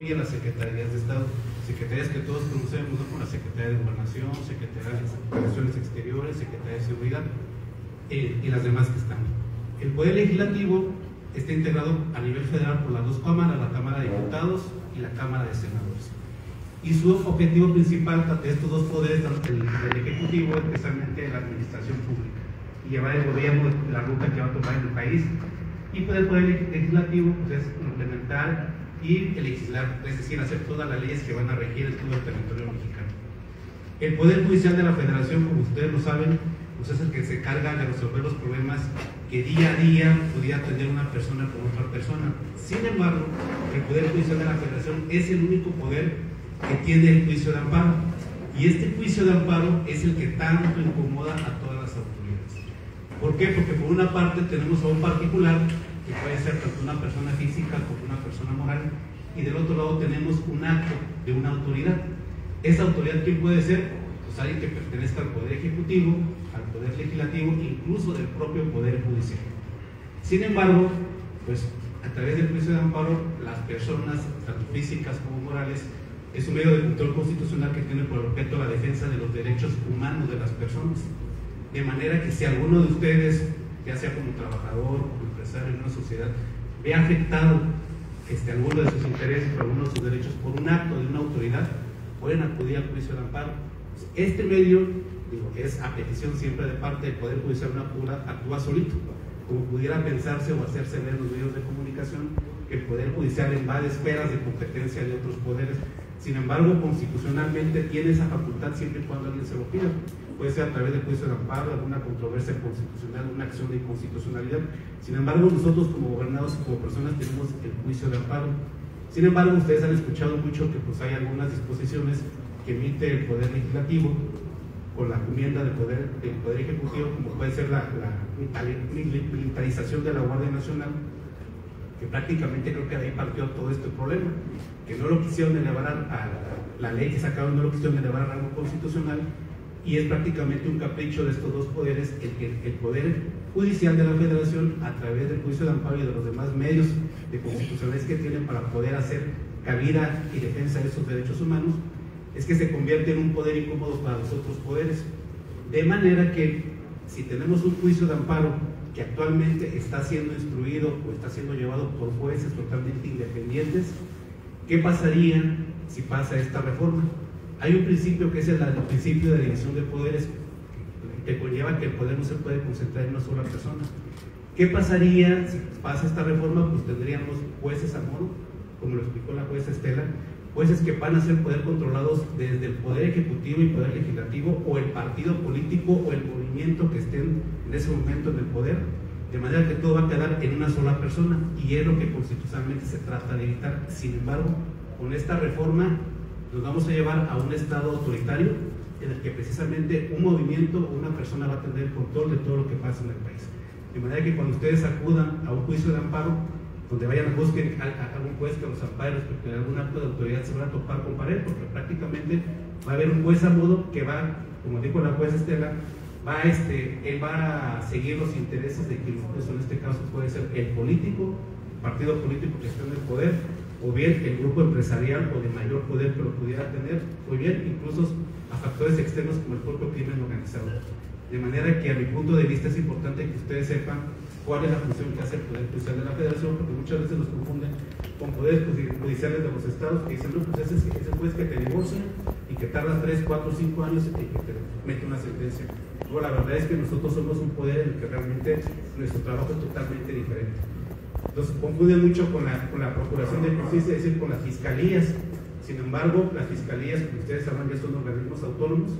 y en las secretarías de Estado, secretarías que todos conocemos, ¿no? Como la Secretaría de Gobernación, Secretaría de Relaciones Exteriores, Secretaría de Seguridad y las demás que están. El Poder Legislativo está integrado a nivel federal por las dos cámaras, la Cámara de Diputados y la Cámara de Senadores. Y su objetivo principal de estos dos poderes, del Ejecutivo, es precisamente la administración pública y llevar el gobierno la ruta que va a tomar en el país. Y pues el Poder Legislativo pues, es implementar y legislar, es decir, hacer todas las leyes que van a regir en todo el territorio mexicano. El Poder Judicial de la Federación, como ustedes lo saben, pues es el que se encarga de resolver los problemas que día a día pudiera tener una persona con otra persona. Sin embargo, el Poder Judicial de la Federación es el único poder que tiene el juicio de amparo. Y este juicio de amparo es el que tanto incomoda a todas las autoridades. ¿Por qué? Porque por una parte tenemos a un particular, que puede ser tanto una persona física como una persona moral, y del otro lado tenemos un acto de una autoridad. ¿Esa autoridad quién puede ser? Pues alguien que pertenezca al Poder Ejecutivo, al Poder Legislativo, incluso del propio Poder Judicial. Sin embargo, pues a través del juicio de amparo, las personas, tanto físicas como morales, es un medio de control constitucional que tiene por objeto la defensa de los derechos humanos de las personas. De manera que si alguno de ustedes, ya sea como trabajador, como empresario en una sociedad, ve afectado alguno de sus intereses o alguno de sus derechos por un acto de una autoridad, pueden acudir al juicio de amparo. Este medio, es a petición siempre de parte del Poder Judicial, actúa solito, como pudiera pensarse o hacerse ver en los medios de comunicación que el Poder Judicial invade esferas de competencia de otros poderes. Sin embargo, constitucionalmente tiene esa facultad siempre y cuando alguien se lo pida. Puede ser a través del juicio de amparo, alguna controversia constitucional, una acción de inconstitucionalidad. Sin embargo, nosotros como gobernados y como personas tenemos el juicio de amparo. Sin embargo, ustedes han escuchado mucho que pues, hay algunas disposiciones que emite el Poder Legislativo con la encomienda del Poder Ejecutivo, como puede ser la militarización de la Guardia Nacional, que prácticamente creo que de ahí partió todo este problema, que no lo quisieron elevar a la ley que sacaron, no lo quisieron elevar a rango constitucional, y es prácticamente un capricho de estos dos poderes el que el Poder Judicial de la Federación, a través del juicio de amparo y de los demás medios de constitucionalidad que tienen para poder hacer cabida y defensa de esos derechos humanos, es que se convierte en un poder incómodo para los otros poderes. De manera que si tenemos un juicio de amparo que actualmente está siendo instruido o está siendo llevado por jueces totalmente independientes, ¿qué pasaría si pasa esta reforma? Hay un principio que es el principio de división de poderes, que conlleva que el poder no se puede concentrar en una sola persona. ¿Qué pasaría si pasa esta reforma? Pues tendríamos jueces a modo, como lo explicó la jueza Estela, jueces que van a ser poder controlados desde el Poder Ejecutivo y Poder Legislativo, o el partido político o el movimiento que estén en ese momento en el poder, de manera que todo va a quedar en una sola persona, y es lo que constitucionalmente se trata de evitar. Sin embargo, con esta reforma nos vamos a llevar a un estado autoritario en el que precisamente un movimiento o una persona va a tener el control de todo lo que pasa en el país. De manera que cuando ustedes acudan a un juicio de amparo, donde vayan a buscar a un juez que los ampare respecto a algún acto de autoridad, se van a topar con pared, porque prácticamente va a haber un juez a modo que va, como dijo la jueza Estela, él va a seguir los intereses de quien, pues, en este caso puede ser el político, partido político que está en el poder, o bien el grupo empresarial o de mayor poder que lo pudiera tener, o bien incluso a factores externos como el propio crimen organizado. De manera que a mi punto de vista es importante que ustedes sepan cuál es la función que hace el Poder Judicial de la Federación, porque muchas veces los confunden con poderes judiciales de los estados, que dicen, no, pues ese juez que te divorcia y que tarda 3, 4, 5 años y que te mete una sentencia. Luego, la verdad es que nosotros somos un poder en el que realmente nuestro trabajo es totalmente diferente. Entonces confunden mucho con la Procuración de Justicia, es decir, con las fiscalías. Sin embargo, las fiscalías, como ustedes saben, ya son organismos autónomos.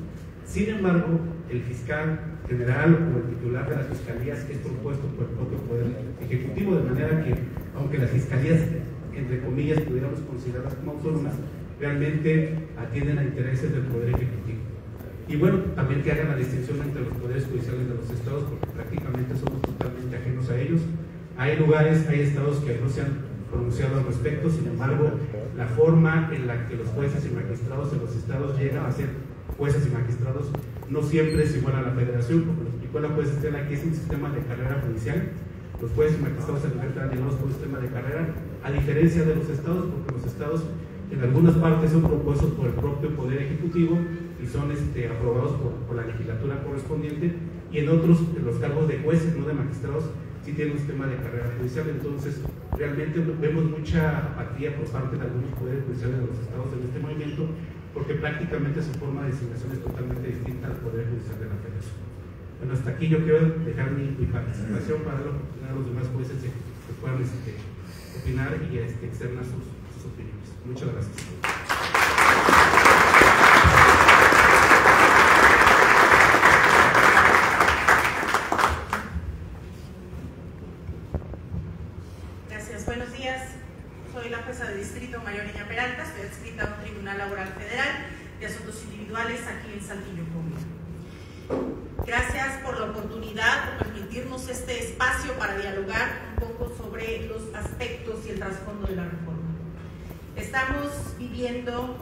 Sin embargo, el fiscal general o el titular de las fiscalías es propuesto por el propio Poder Ejecutivo, de manera que, aunque las fiscalías, entre comillas, pudiéramos considerarlas como autónomas, realmente atienden a intereses del Poder Ejecutivo. Y bueno, también que hagan la distinción entre los poderes judiciales de los estados, porque prácticamente somos totalmente ajenos a ellos. Hay lugares, hay estados que no se han pronunciado al respecto. Sin embargo, la forma en la que los jueces y magistrados de los estados llegan a ser jueces y magistrados no siempre es igual a la federación, como lo explicó la jueza Estela, que es un sistema de carrera judicial. Los jueces y magistrados se enfrentan, digamos, por un sistema de carrera, a diferencia de los estados, porque los estados en algunas partes son propuestos por el propio Poder Ejecutivo y son aprobados por la legislatura correspondiente, y en otros, en los cargos de jueces, no de magistrados, sí tienen un sistema de carrera judicial. Entonces, realmente vemos mucha apatía por parte de algunos poderes judiciales de los estados en este movimiento, porque prácticamente su forma de designación es totalmente distinta al Poder Judicial de la Federación. Bueno, hasta aquí yo quiero dejar mi participación para dar la oportunidad a los demás jueces que puedan opinar y externar sus opiniones. Muchas gracias. Gracias, buenos días. Soy la jueza de distrito María Niña Peralta, estoy adscrita a un Tribunal Laboral Federal de Asuntos Individuales aquí en Saltillo, Coahuila. Gracias por la oportunidad, por permitirnos este espacio para dialogar un poco sobre los aspectos y el trasfondo de la reforma. Estamos viviendo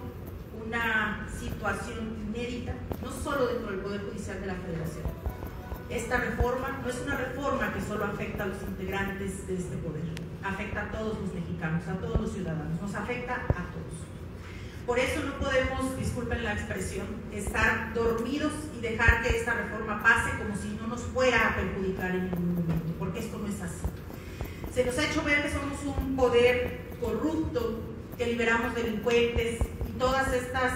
una situación inédita, no solo dentro del Poder Judicial de la Federación. Esta reforma no es una reforma que solo afecta a los integrantes de este poder, afecta a todos los mexicanos, a todos los ciudadanos, nos afecta a todos. Por eso no podemos, disculpen la expresión, estar dormidos y dejar que esta reforma pase como si no nos fuera a perjudicar en ningún momento, porque esto no es así. Se nos ha hecho ver que somos un poder corrupto, que liberamos delincuentes y todas estas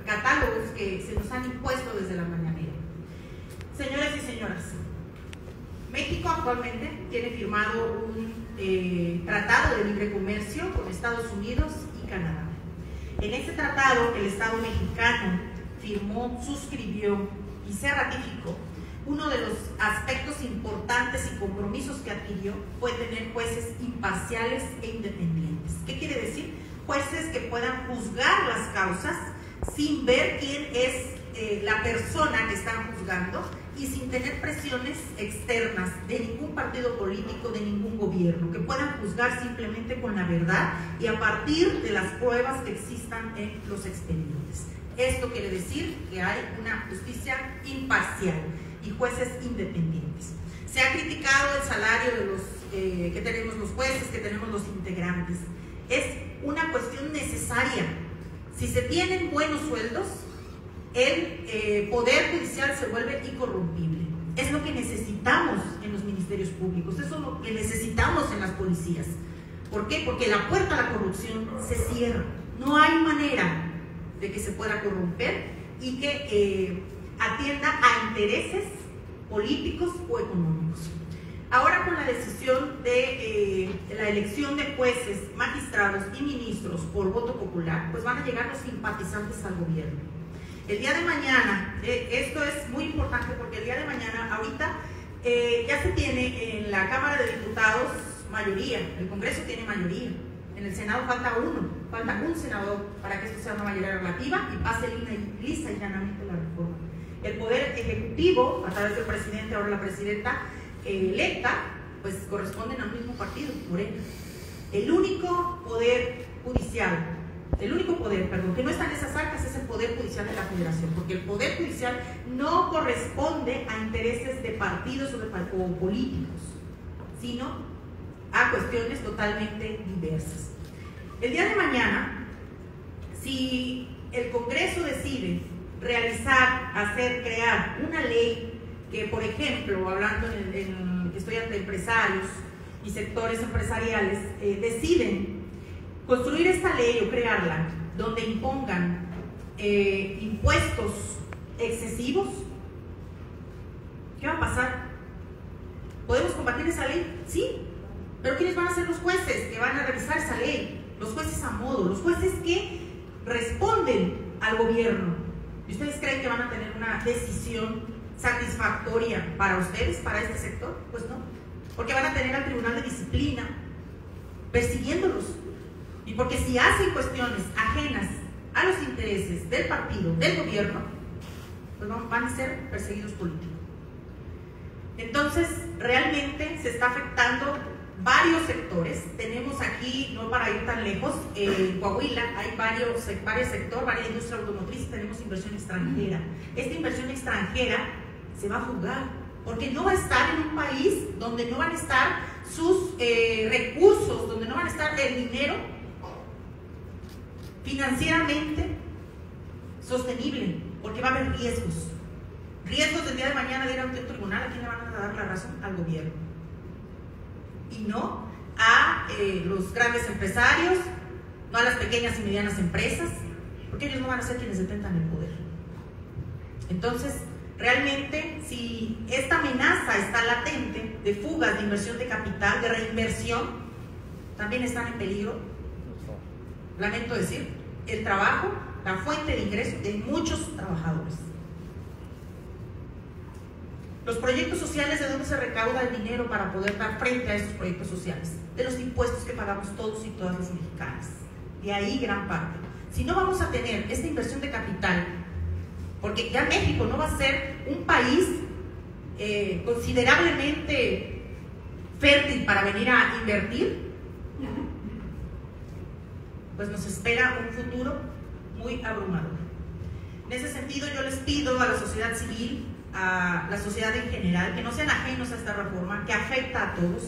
catálogos que se nos han impuesto desde la mañanera. Señores y señoras, México actualmente tiene firmado un tratado de libre comercio con Estados Unidos y Canadá. En este tratado el Estado mexicano firmó, suscribió y se ratificó. Uno de los aspectos importantes y compromisos que adquirió fue tener jueces imparciales e independientes. ¿Qué quiere decir? Jueces que puedan juzgar las causas sin ver quién es la persona que están juzgando y sin tener presiones externas de ningún partido político, de ningún gobierno, que puedan juzgar simplemente con la verdad y a partir de las pruebas que existan en los expedientes. Esto quiere decir que hay una justicia imparcial y jueces independientes. Se ha criticado el salario de los que tenemos los jueces, que tenemos los integrantes. Es una cuestión necesaria. Si se tienen buenos sueldos, el Poder Judicial se vuelve incorrompible. Es lo que necesitamos en los ministerios públicos, eso es lo que necesitamos en las policías. ¿Por qué? Porque la puerta a la corrupción se cierra. No hay manera de que se pueda corromper y que atienda a intereses políticos o económicos. Ahora, con la decisión de la elección de jueces, magistrados y ministros por voto popular, pues van a llegar los simpatizantes al gobierno. El día de mañana, esto es muy importante porque el día de mañana, ahorita ya se tiene en la Cámara de Diputados mayoría, el Congreso tiene mayoría, en el Senado falta un senador para que esto sea una mayoría relativa y pase lisa y llanamente la reforma. El Poder Ejecutivo, a través del presidente, ahora la presidenta electa, pues corresponden al mismo partido, Morena. El único poder judicial, que no está en esas arcas es el Poder Judicial de la Federación, porque el Poder Judicial no corresponde a intereses de partidos o políticos, sino a cuestiones totalmente diversas. El día de mañana, si el Congreso decide crear una ley que, por ejemplo, hablando que estoy ante empresarios y sectores empresariales, deciden construir esta ley o crearla donde impongan impuestos excesivos, ¿qué va a pasar? ¿Podemos combatir esa ley? Sí, pero ¿quiénes van a ser los jueces que van a revisar esa ley? Los jueces a modo, los jueces que responden al gobierno. ¿Y ustedes creen que van a tener una decisión satisfactoria para ustedes, para este sector? Pues no, porque van a tener al Tribunal de Disciplina persiguiéndolos. Y porque si hacen cuestiones ajenas a los intereses del partido, del gobierno, pues van a ser perseguidos políticos. Entonces, realmente se está afectando varios sectores. Tenemos aquí, no para ir tan lejos, en Coahuila hay varios sectores, varias industria automotriz, tenemos inversión extranjera. Esta inversión extranjera se va a fugar, porque no va a estar en un país donde no van a estar sus recursos, donde no van a estar el dinero financieramente sostenible, porque va a haber riesgos. Riesgos del día de mañana de ir a un tribunal. ¿A quién le van a dar la razón? Al gobierno. Y no a los grandes empresarios, no a las pequeñas y medianas empresas, porque ellos no van a ser quienes detentan el poder. Entonces, realmente, si esta amenaza está latente de fugas de inversión de capital, de reinversión, también están en peligro, lamento decir, el trabajo, la fuente de ingreso de muchos trabajadores. Los proyectos sociales, ¿de dónde se recauda el dinero para poder dar frente a estos proyectos sociales? De los impuestos que pagamos todos y todas las mexicanas. De ahí gran parte. Si no vamos a tener esta inversión de capital, porque ya México no va a ser un país considerablemente fértil para venir a invertir, pues nos espera un futuro muy abrumador. En ese sentido, yo les pido a la sociedad civil, a la sociedad en general, que no sean ajenos a esta reforma que afecta a todos.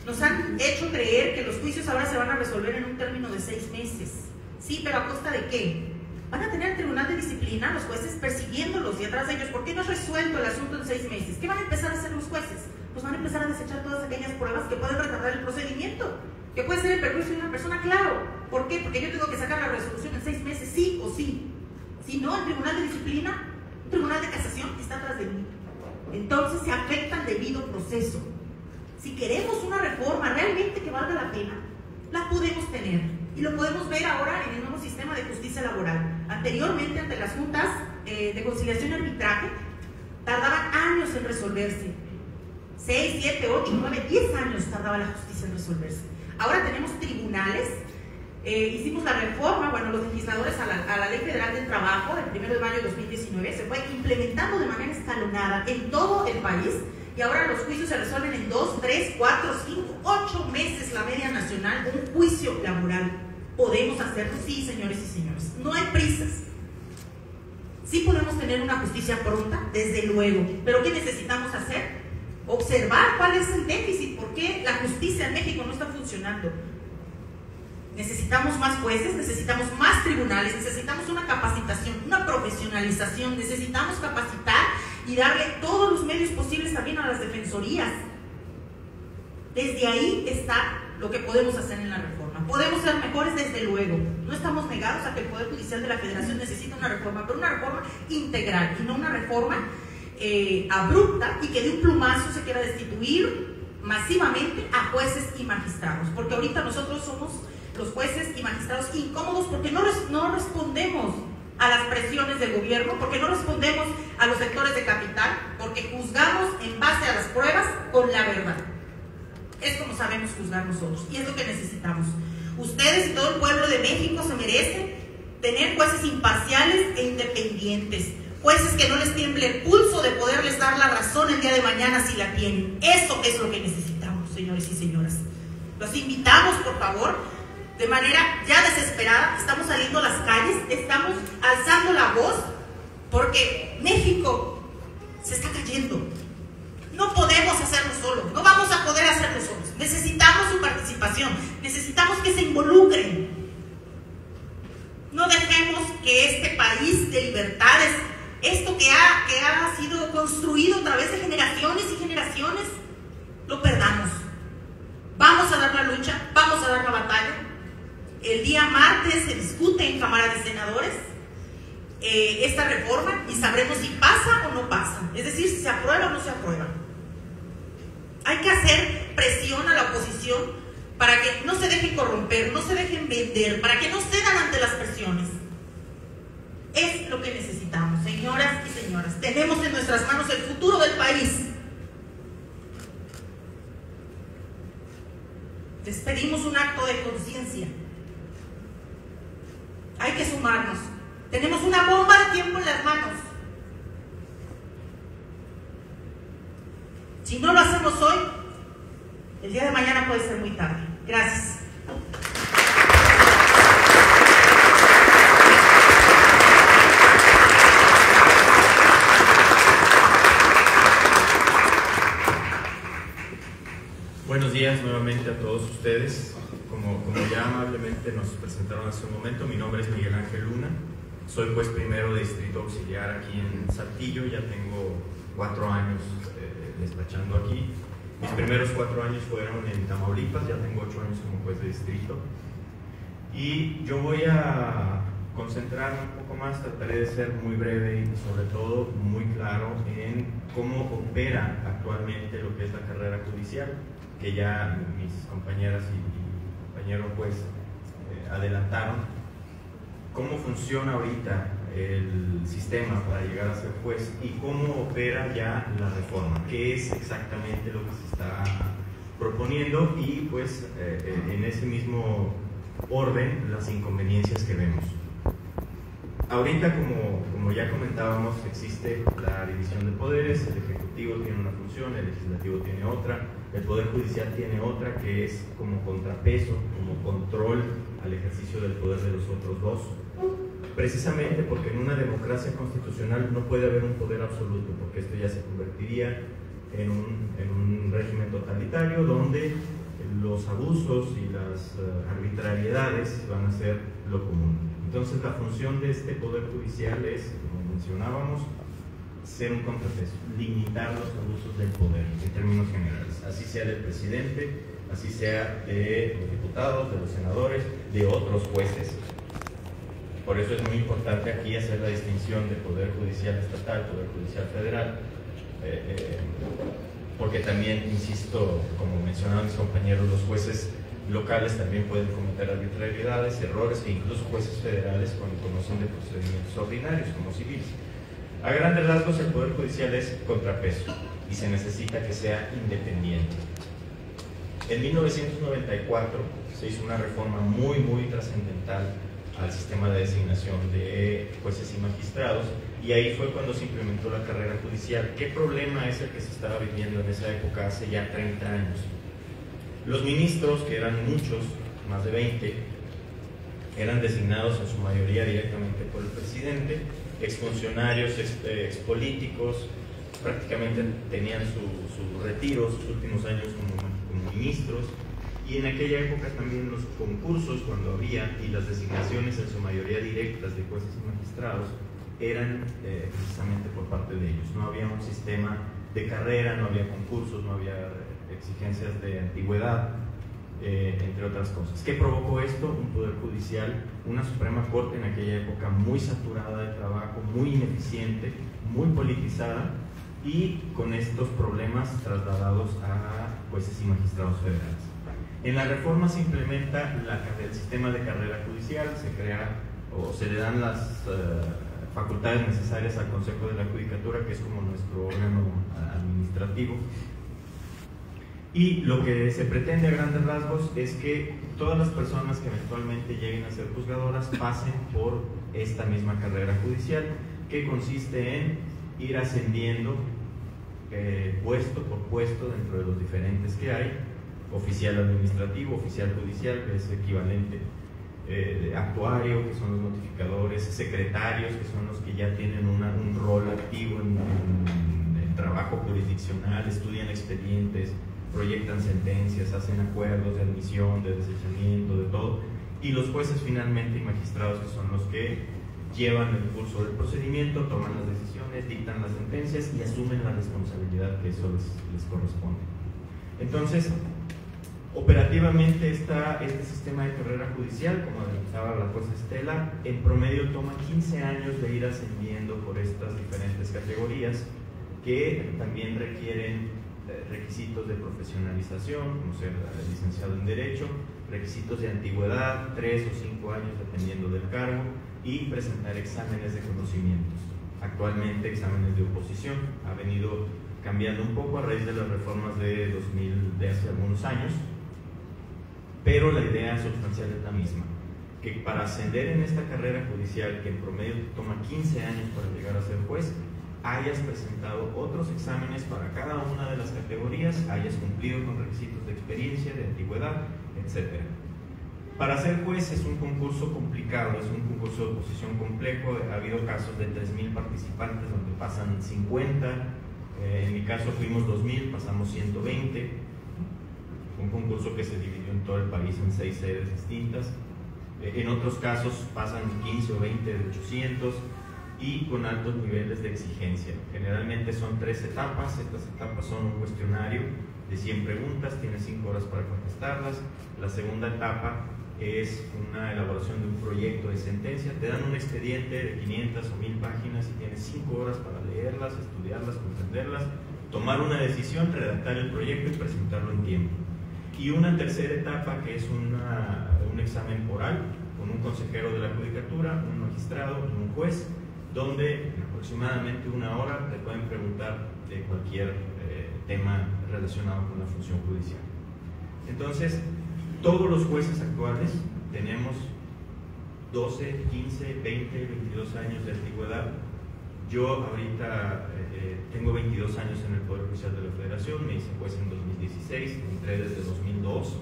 Nos han hecho creer que los juicios ahora se van a resolver en un término de 6 meses. Sí, pero ¿a costa de qué? Van a tener el tribunal de disciplina, los jueces persiguiéndolos y atrás de ellos. ¿Por qué no es resuelto el asunto en 6 meses? ¿Qué van a empezar a hacer los jueces? Pues van a empezar a desechar todas aquellas pruebas que pueden retardar el procedimiento, que puede ser el perjuicio de una persona, claro. ¿Por qué? Porque yo tengo que sacar la resolución en 6 meses, sí o sí. Si no, el tribunal de disciplina, un tribunal de casación está atrás de mí. Entonces se afecta el debido proceso. Si queremos una reforma realmente que valga la pena, la podemos tener. Y lo podemos ver ahora en el nuevo sistema de justicia laboral. Anteriormente, ante las juntas de conciliación y arbitraje, tardaban años en resolverse. 6, 7, 8, 9, 10 años tardaba la justicia en resolverse. Ahora tenemos tribunales. Hicimos la reforma, bueno, los legisladores a la Ley Federal del Trabajo, el 1 de mayo de 2019, se fue implementando de manera escalonada en todo el país. Y ahora los juicios se resuelven en 2, 3, 4, 5, 8 meses, la media nacional, un juicio laboral. ¿Podemos hacerlo? Sí, señores y señores. No hay prisas. Sí podemos tener una justicia pronta, desde luego. Pero ¿qué necesitamos hacer? Observar cuál es el déficit, por qué la justicia en México no está funcionando. Necesitamos más jueces, necesitamos más tribunales, necesitamos una capacitación, una profesionalización, necesitamos capacitar y darle todos los medios posibles también a las defensorías. Desde ahí está lo que podemos hacer en la reforma. Podemos ser mejores, desde luego. No estamos negados a que el Poder Judicial de la Federación necesita una reforma, pero una reforma integral y no una reforma abrupta y que de un plumazo se quiera destituir masivamente a jueces y magistrados. Porque ahorita nosotros somos los jueces y magistrados incómodos porque no respondemos a las presiones del gobierno, porque no respondemos a los sectores de capital, porque juzgamos en base a las pruebas con la verdad. Es como sabemos juzgar nosotros y es lo que necesitamos. Ustedes y todo el pueblo de México se merecen tener jueces imparciales e independientes, jueces que no les tiemble el pulso de poderles dar la razón el día de mañana si la tienen. Eso es lo que necesitamos, señores y señoras. Los invitamos, por favor, de manera ya desesperada. Estamos saliendo a las calles, estamos alzando la voz porque México se está cayendo. No podemos hacerlo solos, no vamos a poder hacerlo solos. Necesitamos su participación, necesitamos que se involucren. No dejemos que este país de libertades, esto que ha sido construido a través de generaciones y generaciones, lo perdamos. Vamos a dar la lucha, vamos a dar la batalla. El día martes se discute en Cámara de Senadores esta reforma y sabremos si pasa o no pasa, es decir, si se aprueba o no se aprueba. Hay que hacer presión a la oposición para que no se dejen corromper, no se dejen vender, para que no cedan ante las presiones. Es lo que necesitamos, señoras y señores. Tenemos en nuestras manos el futuro del país. Les pedimos un acto de conciencia. Hay que sumarnos. Tenemos una bomba de tiempo en las manos. Si no lo hacemos hoy, el día de mañana puede ser muy tarde. Gracias. Buenos días. ustedes. Como ya amablemente nos presentaron hace un momento, mi nombre es Miguel Ángel Luna. Soy juez primero de distrito auxiliar aquí en Saltillo. Ya tengo 4 años despachando aquí. Mis primeros 4 años fueron en Tamaulipas. Ya tengo 8 años como juez de distrito. Y yo voy a concentrarme un poco más, trataré de ser muy breve y sobre todo muy claro en cómo opera actualmente lo que es la carrera judicial, que ya mis compañeras y compañeros pues adelantaron. Cómo funciona ahorita el sistema para llegar a ser juez y cómo opera ya la reforma, qué es exactamente lo que se está proponiendo y pues en ese mismo orden las inconveniencias que vemos. Ahorita, como ya comentábamos, existe la división de poderes. El Ejecutivo tiene una función, el Legislativo tiene otra, el Poder Judicial tiene otra, que es como contrapeso, como control al ejercicio del poder de los otros dos. Precisamente porque en una democracia constitucional no puede haber un poder absoluto, porque esto ya se convertiría en un régimen totalitario donde los abusos y las arbitrariedades van a ser lo común. Entonces la función de este Poder Judicial es, como mencionábamos, ser un contrapeso, limitar los abusos del poder en términos generales, así sea del presidente, así sea de los diputados, de los senadores, de otros jueces. Por eso es muy importante aquí hacer la distinción de Poder Judicial estatal, Poder Judicial federal, porque también, insisto, como mencionaban mis compañeros, los jueces locales también pueden cometer arbitrariedades, errores, e incluso jueces federales cuando conocen de procedimientos ordinarios como civiles. A grandes rasgos, el Poder Judicial es contrapeso y se necesita que sea independiente. En 1994 se hizo una reforma muy trascendental al sistema de designación de jueces y magistrados, y ahí fue cuando se implementó la carrera judicial. ¿Qué problema es el que se estaba viviendo en esa época hace ya 30 años? Los ministros, que eran muchos, más de 20, eran designados en su mayoría directamente por el presidente, exfuncionarios, expolíticos, prácticamente tenían su retiro, sus últimos años como ministros, y en aquella época también los concursos, cuando había, y las designaciones en su mayoría directas de jueces y magistrados, eran precisamente por parte de ellos. No había un sistema de carrera, no había concursos, no había exigencias de antigüedad, entre otras cosas. ¿Qué provocó esto? Un Poder Judicial, una Suprema Corte en aquella época muy saturada de trabajo, muy ineficiente, muy politizada, y con estos problemas trasladados a jueces y magistrados federales. En la reforma se implementa el sistema de carrera judicial, se crea o se le dan las facultades necesarias al Consejo de la Judicatura, que es como nuestro órgano administrativo. Y lo que se pretende a grandes rasgos es que todas las personas que eventualmente lleguen a ser juzgadoras pasen por esta misma carrera judicial, que consiste en ir ascendiendo puesto por puesto dentro de los diferentes que hay: oficial administrativo, oficial judicial, que es equivalente, actuario, que son los notificadores, secretarios, que son los que ya tienen un rol activo en trabajo jurisdiccional, estudian expedientes, proyectan sentencias, hacen acuerdos de admisión, de desechamiento, de todo, y los jueces finalmente y magistrados, que son los que llevan el curso del procedimiento, toman las decisiones, dictan las sentencias y asumen la responsabilidad que eso les corresponde. Entonces, operativamente este sistema de carrera judicial, como adelantaba la jueza Estela, en promedio toma 15 años de ir ascendiendo por estas diferentes categorías, que también requieren requisitos de profesionalización, como ser licenciado en Derecho, requisitos de antigüedad, 3 o 5 años dependiendo del cargo, y presentar exámenes de conocimientos. Actualmente exámenes de oposición. Ha venido cambiando un poco a raíz de las reformas de hace algunos años, pero la idea sustancial es la misma, que para ascender en esta carrera judicial, que en promedio toma 15 años para llegar a ser juez, hayas presentado otros exámenes para cada una de las categorías, hayas cumplido con requisitos de experiencia, de antigüedad, etc. Para ser juez es un concurso complicado, es un concurso de oposición complejo. Ha habido casos de 3,000 participantes donde pasan 50, en mi caso fuimos 2,000, pasamos 120, un concurso que se dividió en todo el país en 6 sedes distintas. En otros casos pasan 15 o 20 de 800 y con altos niveles de exigencia. Generalmente son 3 etapas. Estas etapas son un cuestionario de 100 preguntas, tienes 5 horas para contestarlas. La segunda etapa es una elaboración de un proyecto de sentencia. Te dan un expediente de 500 o 1000 páginas y tienes 5 horas para leerlas, estudiarlas, comprenderlas, tomar una decisión, redactar el proyecto y presentarlo en tiempo. Y una tercera etapa que es un examen oral con un consejero de la judicatura, un magistrado y un juez, donde en aproximadamente 1 hora te pueden preguntar de cualquier tema relacionado con la función judicial. Entonces, todos los jueces actuales tenemos 12, 15, 20, 22 años de antigüedad. Yo ahorita tengo 22 años en el Poder Judicial de la Federación, me hice juez en 2016, entré desde 2002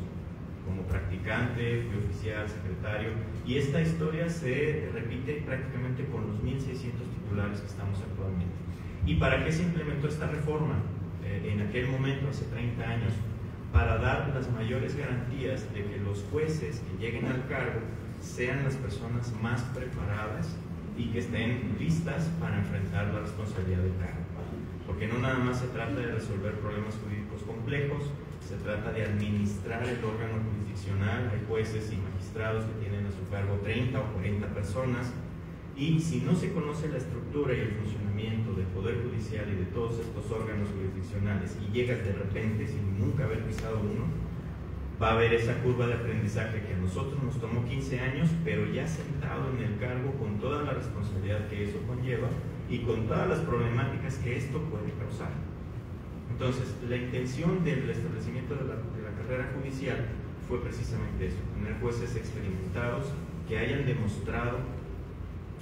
como practicante, fui oficial, secretario, y esta historia se repite prácticamente con los 1.600 titulares que estamos actualmente. ¿Y para qué se implementó esta reforma? En aquel momento, hace 30 años, para dar las mayores garantías de que los jueces que lleguen al cargo sean las personas más preparadas y que estén listas para enfrentar la responsabilidad del cargo. Porque no nada más se trata de resolver problemas jurídicos complejos, se trata de administrar el órgano jurisdiccional. Hay jueces y magistrados que tienen a su cargo 30 o 40 personas, y si no se conoce la estructura y el funcionamiento del Poder Judicial y de todos estos órganos jurisdiccionales y llegas de repente sin nunca haber pisado uno, va a haber esa curva de aprendizaje que a nosotros nos tomó 15 años, pero ya sentado en el cargo con toda la responsabilidad que eso conlleva y con todas las problemáticas que esto puede causar. Entonces, la intención del establecimiento de la carrera judicial fue precisamente eso: tener jueces experimentados que hayan demostrado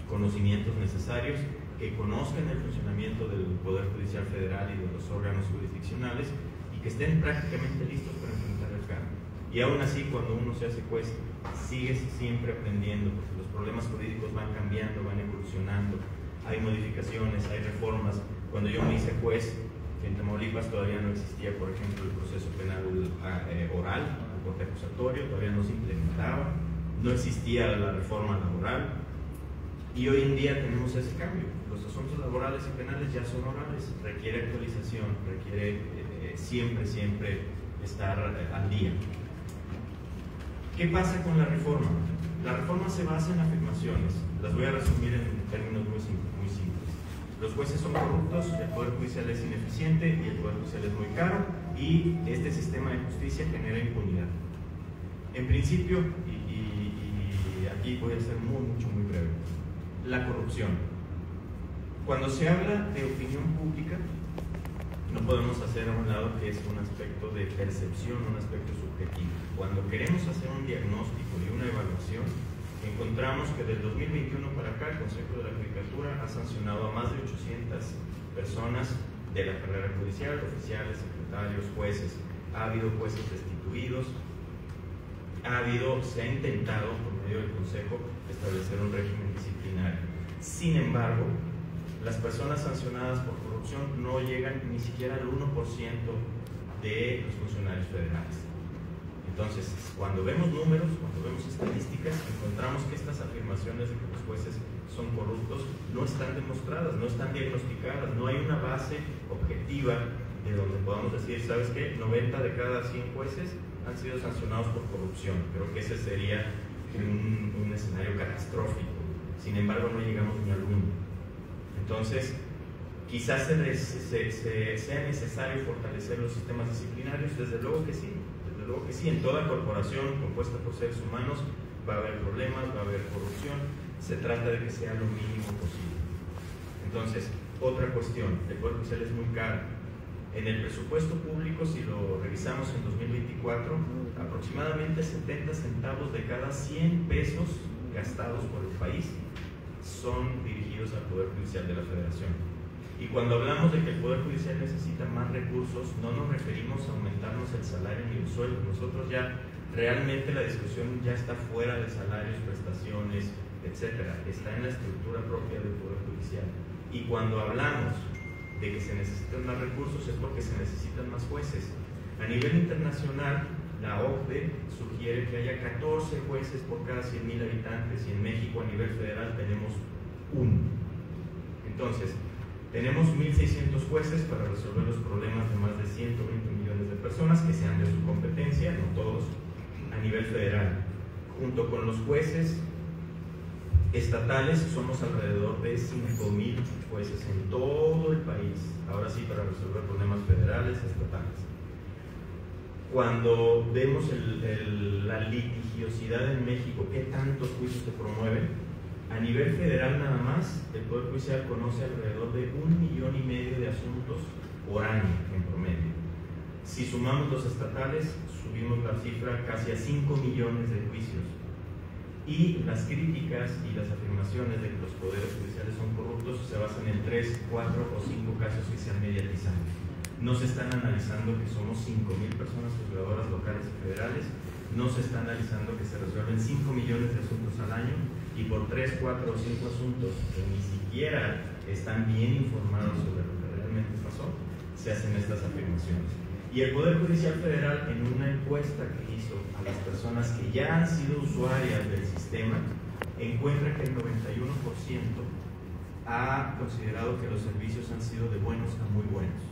conocimientos necesarios, que conozcan el funcionamiento del Poder Judicial Federal y de los órganos jurisdiccionales y que estén prácticamente listos para enfrentar el cargo. Y aún así, cuando uno se hace juez, sigues siempre aprendiendo, porque los problemas jurídicos van cambiando, van evolucionando, hay modificaciones, hay reformas. Cuando yo me hice juez, en Tamaulipas todavía no existía, por ejemplo, el proceso penal oral, el corte acusatorio, todavía no se implementaba, no existía la reforma laboral. Y hoy en día tenemos ese cambio. Los asuntos laborales y penales ya son orales, requiere actualización, requiere siempre estar al día. ¿Qué pasa con la reforma? La reforma se basa en afirmaciones. Las voy a resumir en términos muy simples. Los jueces son corruptos, el Poder Judicial es ineficiente y el Poder Judicial es muy caro, y este sistema de justicia genera impunidad. En principio, y aquí voy a ser muy breve, la corrupción. Cuando se habla de opinión pública, no podemos hacer a un lado que es un aspecto de percepción, un aspecto subjetivo. Cuando queremos hacer un diagnóstico y una evaluación, encontramos que del 2021 para acá el Consejo de la Judicatura ha sancionado a más de 800 personas de la carrera judicial, oficiales, secretarios, jueces. Ha habido jueces destituidos, se ha intentado por medio del Consejo establecer un régimen disciplinario. Sin embargo, las personas sancionadas por corrupción no llegan ni siquiera al 1% de los funcionarios federales. Entonces, cuando vemos números, cuando vemos estadísticas, encontramos que estas afirmaciones de que los jueces son corruptos no están demostradas, no están diagnosticadas, no hay una base objetiva de donde podamos decir, ¿sabes qué? 90 de cada 100 jueces han sido sancionados por corrupción. Creo que ese sería un escenario catastrófico. Sin embargo, no llegamos ni al 1. Entonces, quizás sea necesario fortalecer los sistemas disciplinarios. Desde luego que sí. En toda corporación compuesta por seres humanos va a haber problemas, va a haber corrupción. Se trata de que sea lo mínimo posible. Entonces, otra cuestión: el Poder Judicial es muy caro. En el presupuesto público, si lo revisamos en 2024, aproximadamente 70 centavos de cada 100 pesos gastados por el país son dirigidos al Poder Judicial de la Federación. Y cuando hablamos de que el Poder Judicial necesita más recursos, no nos referimos a aumentarnos el salario ni el sueldo. Nosotros ya, realmente la discusión ya está fuera de salarios, prestaciones, etcétera. Está en la estructura propia del Poder Judicial. Y cuando hablamos de que se necesitan más recursos es porque se necesitan más jueces. A nivel internacional, la OCDE sugiere que haya 14 jueces por cada 100.000 habitantes y en México a nivel federal tenemos 1. Entonces, tenemos 1.600 jueces para resolver los problemas de más de 120 millones de personas que sean de su competencia, no todos, a nivel federal. Junto con los jueces estatales somos alrededor de 5.000 jueces en todo el país, ahora sí para resolver problemas federales, estatales. Cuando vemos la litigiosidad en México, qué tantos juicios se promueven, a nivel federal nada más, el Poder Judicial conoce alrededor de 1,5 millones de asuntos por año en promedio. Si sumamos los estatales, subimos la cifra casi a 5 millones de juicios. Y las críticas y las afirmaciones de que los poderes judiciales son corruptos se basan en 3, 4 o 5 casos que se han mediatizado. No se están analizando que somos 5.000 personas juzgadoras locales y federales, no se está analizando que se resuelven 5 millones de asuntos al año y por 3, 4 o 5 asuntos que ni siquiera están bien informados sobre lo que realmente pasó, se hacen estas afirmaciones. Y el Poder Judicial Federal, en una encuesta que hizo a las personas que ya han sido usuarias del sistema, encuentra que el 91% ha considerado que los servicios han sido de buenos a muy buenos.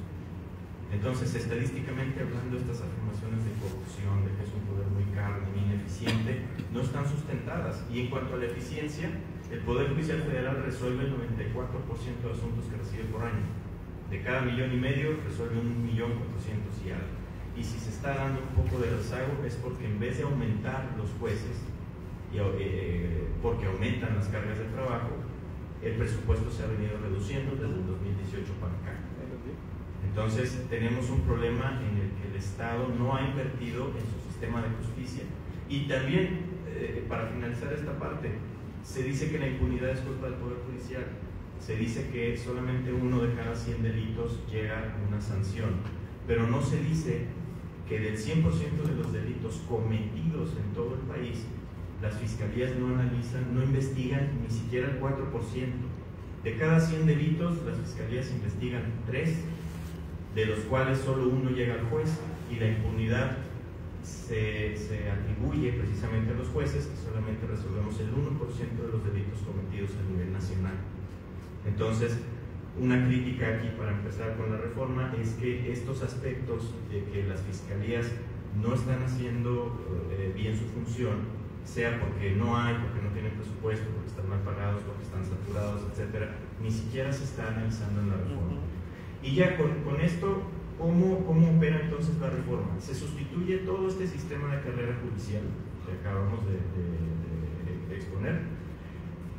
Entonces, estadísticamente hablando, estas afirmaciones de corrupción, de que es un poder muy caro, muy ineficiente, no están sustentadas. Y en cuanto a la eficiencia, el Poder Judicial Federal resuelve el 94% de asuntos que recibe por año. De cada 1,5 millones resuelve 1,400,000 y algo. Y si se está dando un poco de rezago es porque en vez de aumentar los jueces, porque aumentan las cargas de trabajo, el presupuesto se ha venido reduciendo desde el 2018 para acá. Entonces tenemos un problema en el que el Estado no ha invertido en su sistema de justicia. Y también, para finalizar esta parte, se dice que la impunidad es culpa del Poder Judicial. Se dice que solamente 1 de cada 100 delitos llega a una sanción, pero no se dice que del 100% de los delitos cometidos en todo el país, las fiscalías no analizan, no investigan ni siquiera el 4%. De cada 100 delitos, las fiscalías investigan 3, de los cuales solo 1 llega al juez, y la impunidad se atribuye precisamente a los jueces, que solamente resolvemos el 1% de los delitos cometidos a nivel nacional. Entonces, una crítica aquí para empezar con la reforma es que estos aspectos de que las fiscalías no están haciendo bien su función, sea porque no hay, porque no tienen presupuesto, porque están mal pagados, porque están saturados, etcétera, ni siquiera se está analizando en la reforma. Y ya con esto, ¿cómo opera entonces la reforma? Se sustituye todo este sistema de carrera judicial que acabamos de exponer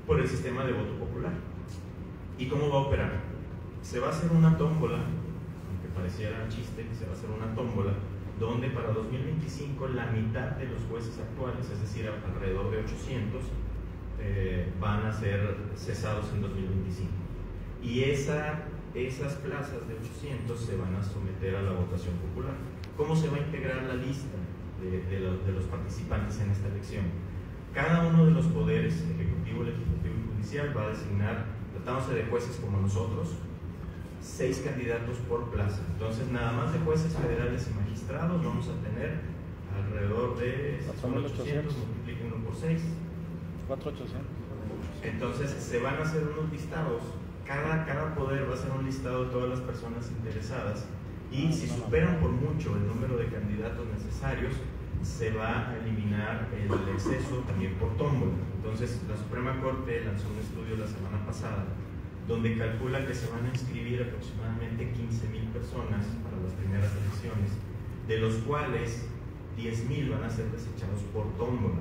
por el sistema de voto popular. ¿Y cómo va a operar? Se va a hacer una tómbola, aunque pareciera chiste, se va a hacer una tómbola donde para 2025 la mitad de los jueces actuales, es decir, alrededor de 800, van a ser cesados en 2025. Y esas plazas de 800 se van a someter a la votación popular. ¿Cómo se va a integrar la lista de los participantes en esta elección? Cada uno de los poderes, ejecutivo, legislativo y judicial, va a designar, tratándose de jueces como nosotros, 6 candidatos por plaza. Entonces, nada más de jueces federales y magistrados vamos a tener alrededor de 800, multiplíquenlo por 6. 4,800. Entonces, se van a hacer unos listados. Cada poder va a hacer un listado de todas las personas interesadas, y si superan por mucho el número de candidatos necesarios, se va a eliminar el exceso también por tómbola. Entonces, la Suprema Corte lanzó un estudio la semana pasada donde calcula que se van a inscribir aproximadamente 15,000 personas para las primeras elecciones, de los cuales 10,000 van a ser desechados por tómbola.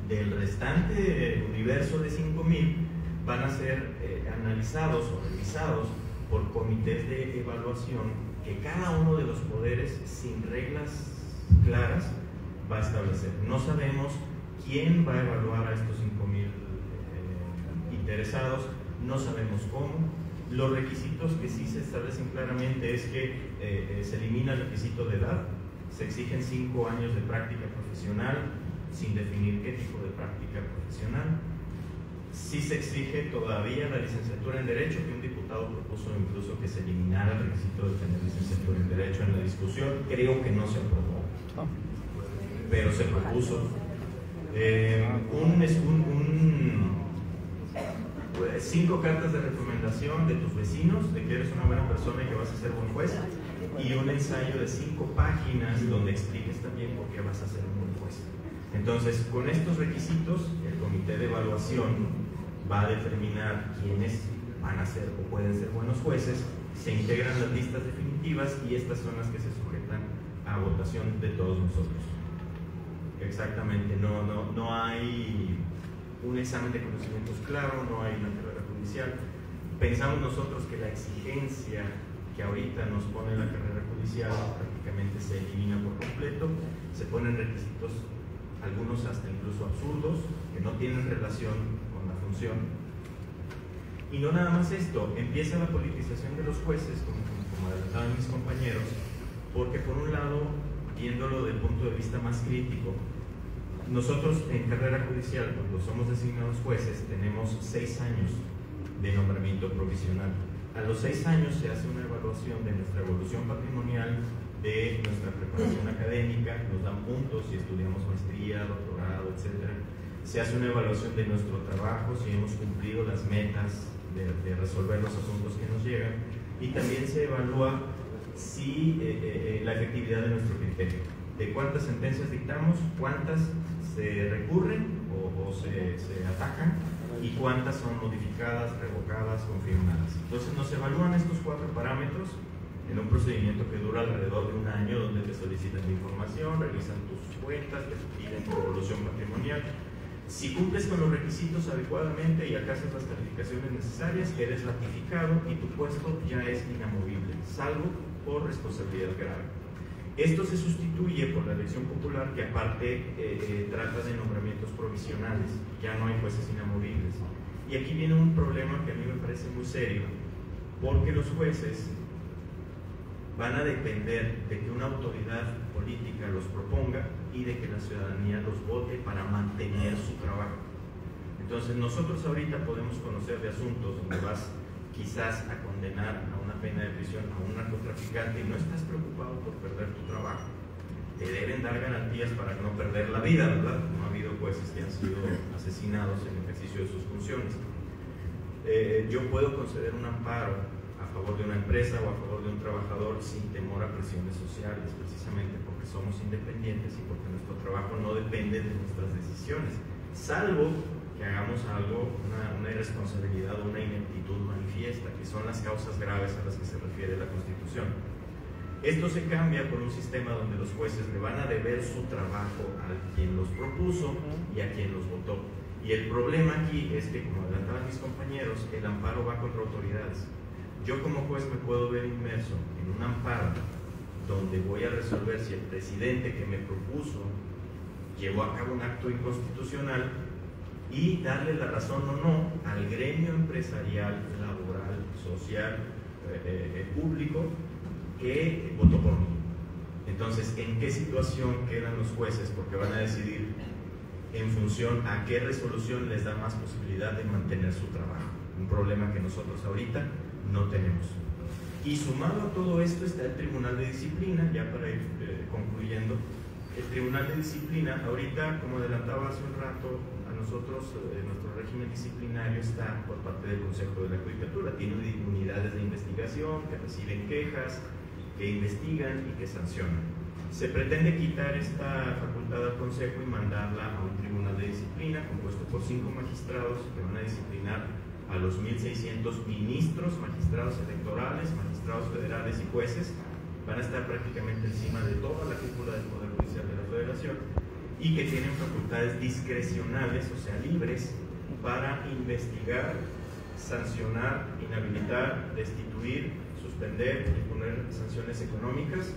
Del restante universo de 5,000 van a ser analizados o revisados por comités de evaluación que cada uno de los poderes, sin reglas claras, va a establecer. No sabemos quién va a evaluar a estos 5,000 interesados, no sabemos cómo. Los requisitos que sí se establecen claramente es que se elimina el requisito de edad, se exigen 5 años de práctica profesional, sin definir qué tipo de práctica profesional. Sí se exige todavía la licenciatura en Derecho, que un diputado propuso incluso que se eliminara el requisito de tener licenciatura en Derecho en la discusión. Creo que no se aprobó. pero se propuso 5 cartas de recomendación de tus vecinos de que eres una buena persona y que vas a ser buen juez, y un ensayo de 5 páginas donde expliques también por qué vas a ser un buen juez. Entonces, con estos requisitos, el comité de evaluación va a determinar quiénes van a ser o pueden ser buenos jueces, se integran las listas definitivas y estas son las que se sujetan a votación de todos nosotros. Exactamente, no hay un examen de conocimientos claro, no hay una carrera judicial. Pensamos nosotros que la exigencia que ahorita nos pone la carrera judicial prácticamente se elimina por completo, se ponen requisitos, algunos hasta incluso absurdos, que no tienen relación con la función. Y no nada más esto, empieza la politización de los jueces, como adelantaban mis compañeros, porque por un lado, viéndolo desde el punto de vista más crítico, nosotros en carrera judicial, cuando somos designados jueces, tenemos 6 años de nombramiento provisional. A los 6 años se hace una evaluación de nuestra evolución patrimonial, de nuestra preparación académica, nos dan puntos si estudiamos maestría, doctorado, etc. Se hace una evaluación de nuestro trabajo, si hemos cumplido las metas de resolver los asuntos que nos llegan, y también se evalúa si la efectividad de nuestro criterio, de cuántas sentencias dictamos, cuántas se recurren o se atacan y cuántas son modificadas, revocadas, confirmadas. Entonces nos evalúan estos 4 parámetros en un procedimiento que dura alrededor de un año, donde te solicitan la información, revisan tus cuentas, te piden tu evolución patrimonial. Si cumples con los requisitos adecuadamente y alcanzas las calificaciones necesarias, eres ratificado y tu puesto ya es inamovible, salvo por responsabilidad grave. Esto se sustituye por la elección popular, que aparte trata de nombramientos provisionales, ya no hay jueces inamovibles. Y aquí viene un problema que a mí me parece muy serio, porque los jueces van a depender de que una autoridad política los proponga y de que la ciudadanía los vote para mantener su trabajo. Entonces nosotros ahorita podemos conocer de asuntos donde vas quizás a condenar a una pena de prisión a un narcotraficante y no estás preocupado por perder tu trabajo. Te deben dar garantías para no perder la vida, ¿verdad? No ha habido jueces que han sido asesinados en el ejercicio de sus funciones. Yo puedo conceder un amparo a favor de una empresa o a favor de un trabajador sin temor a presiones sociales, precisamente porque somos independientes y porque nuestro trabajo no depende de nuestras decisiones, salvo que hagamos algo, una irresponsabilidad o una ineptitud manifiesta, que son las causas graves a las que se refiere la Constitución. Esto se cambia por un sistema donde los jueces le van a deber su trabajo a quien los propuso y a quien los votó. Y el problema aquí es que, como adelantaban mis compañeros, el amparo va contra autoridades. Yo como juez me puedo ver inmerso en un amparo donde voy a resolver si el presidente que me propuso llevó a cabo un acto inconstitucional y darle la razón o no al gremio empresarial, laboral, social, público que votó por mí. Entonces, ¿en qué situación quedan los jueces? Porque van a decidir en función a qué resolución les da más posibilidad de mantener su trabajo. Un problema que nosotros ahorita no tenemos. Y sumado a todo esto está el Tribunal de Disciplina, ya para ir concluyendo. El Tribunal de Disciplina, ahorita, como adelantaba hace un rato, a nosotros, nuestro régimen disciplinario está por parte del Consejo de la Judicatura. Tiene unidades de investigación que reciben quejas, que investigan y que sancionan. Se pretende quitar esta facultad al Consejo y mandarla a un Tribunal de Disciplina compuesto por 5 magistrados que van a disciplinar a los 1.600 ministros, magistrados electorales, magistrados federales y jueces. Van a estar prácticamente encima de toda la cúpula del Poder Judicial de la Federación y que tienen facultades discrecionales, o sea, libres, para investigar, sancionar, inhabilitar, destituir, suspender y poner sanciones económicas,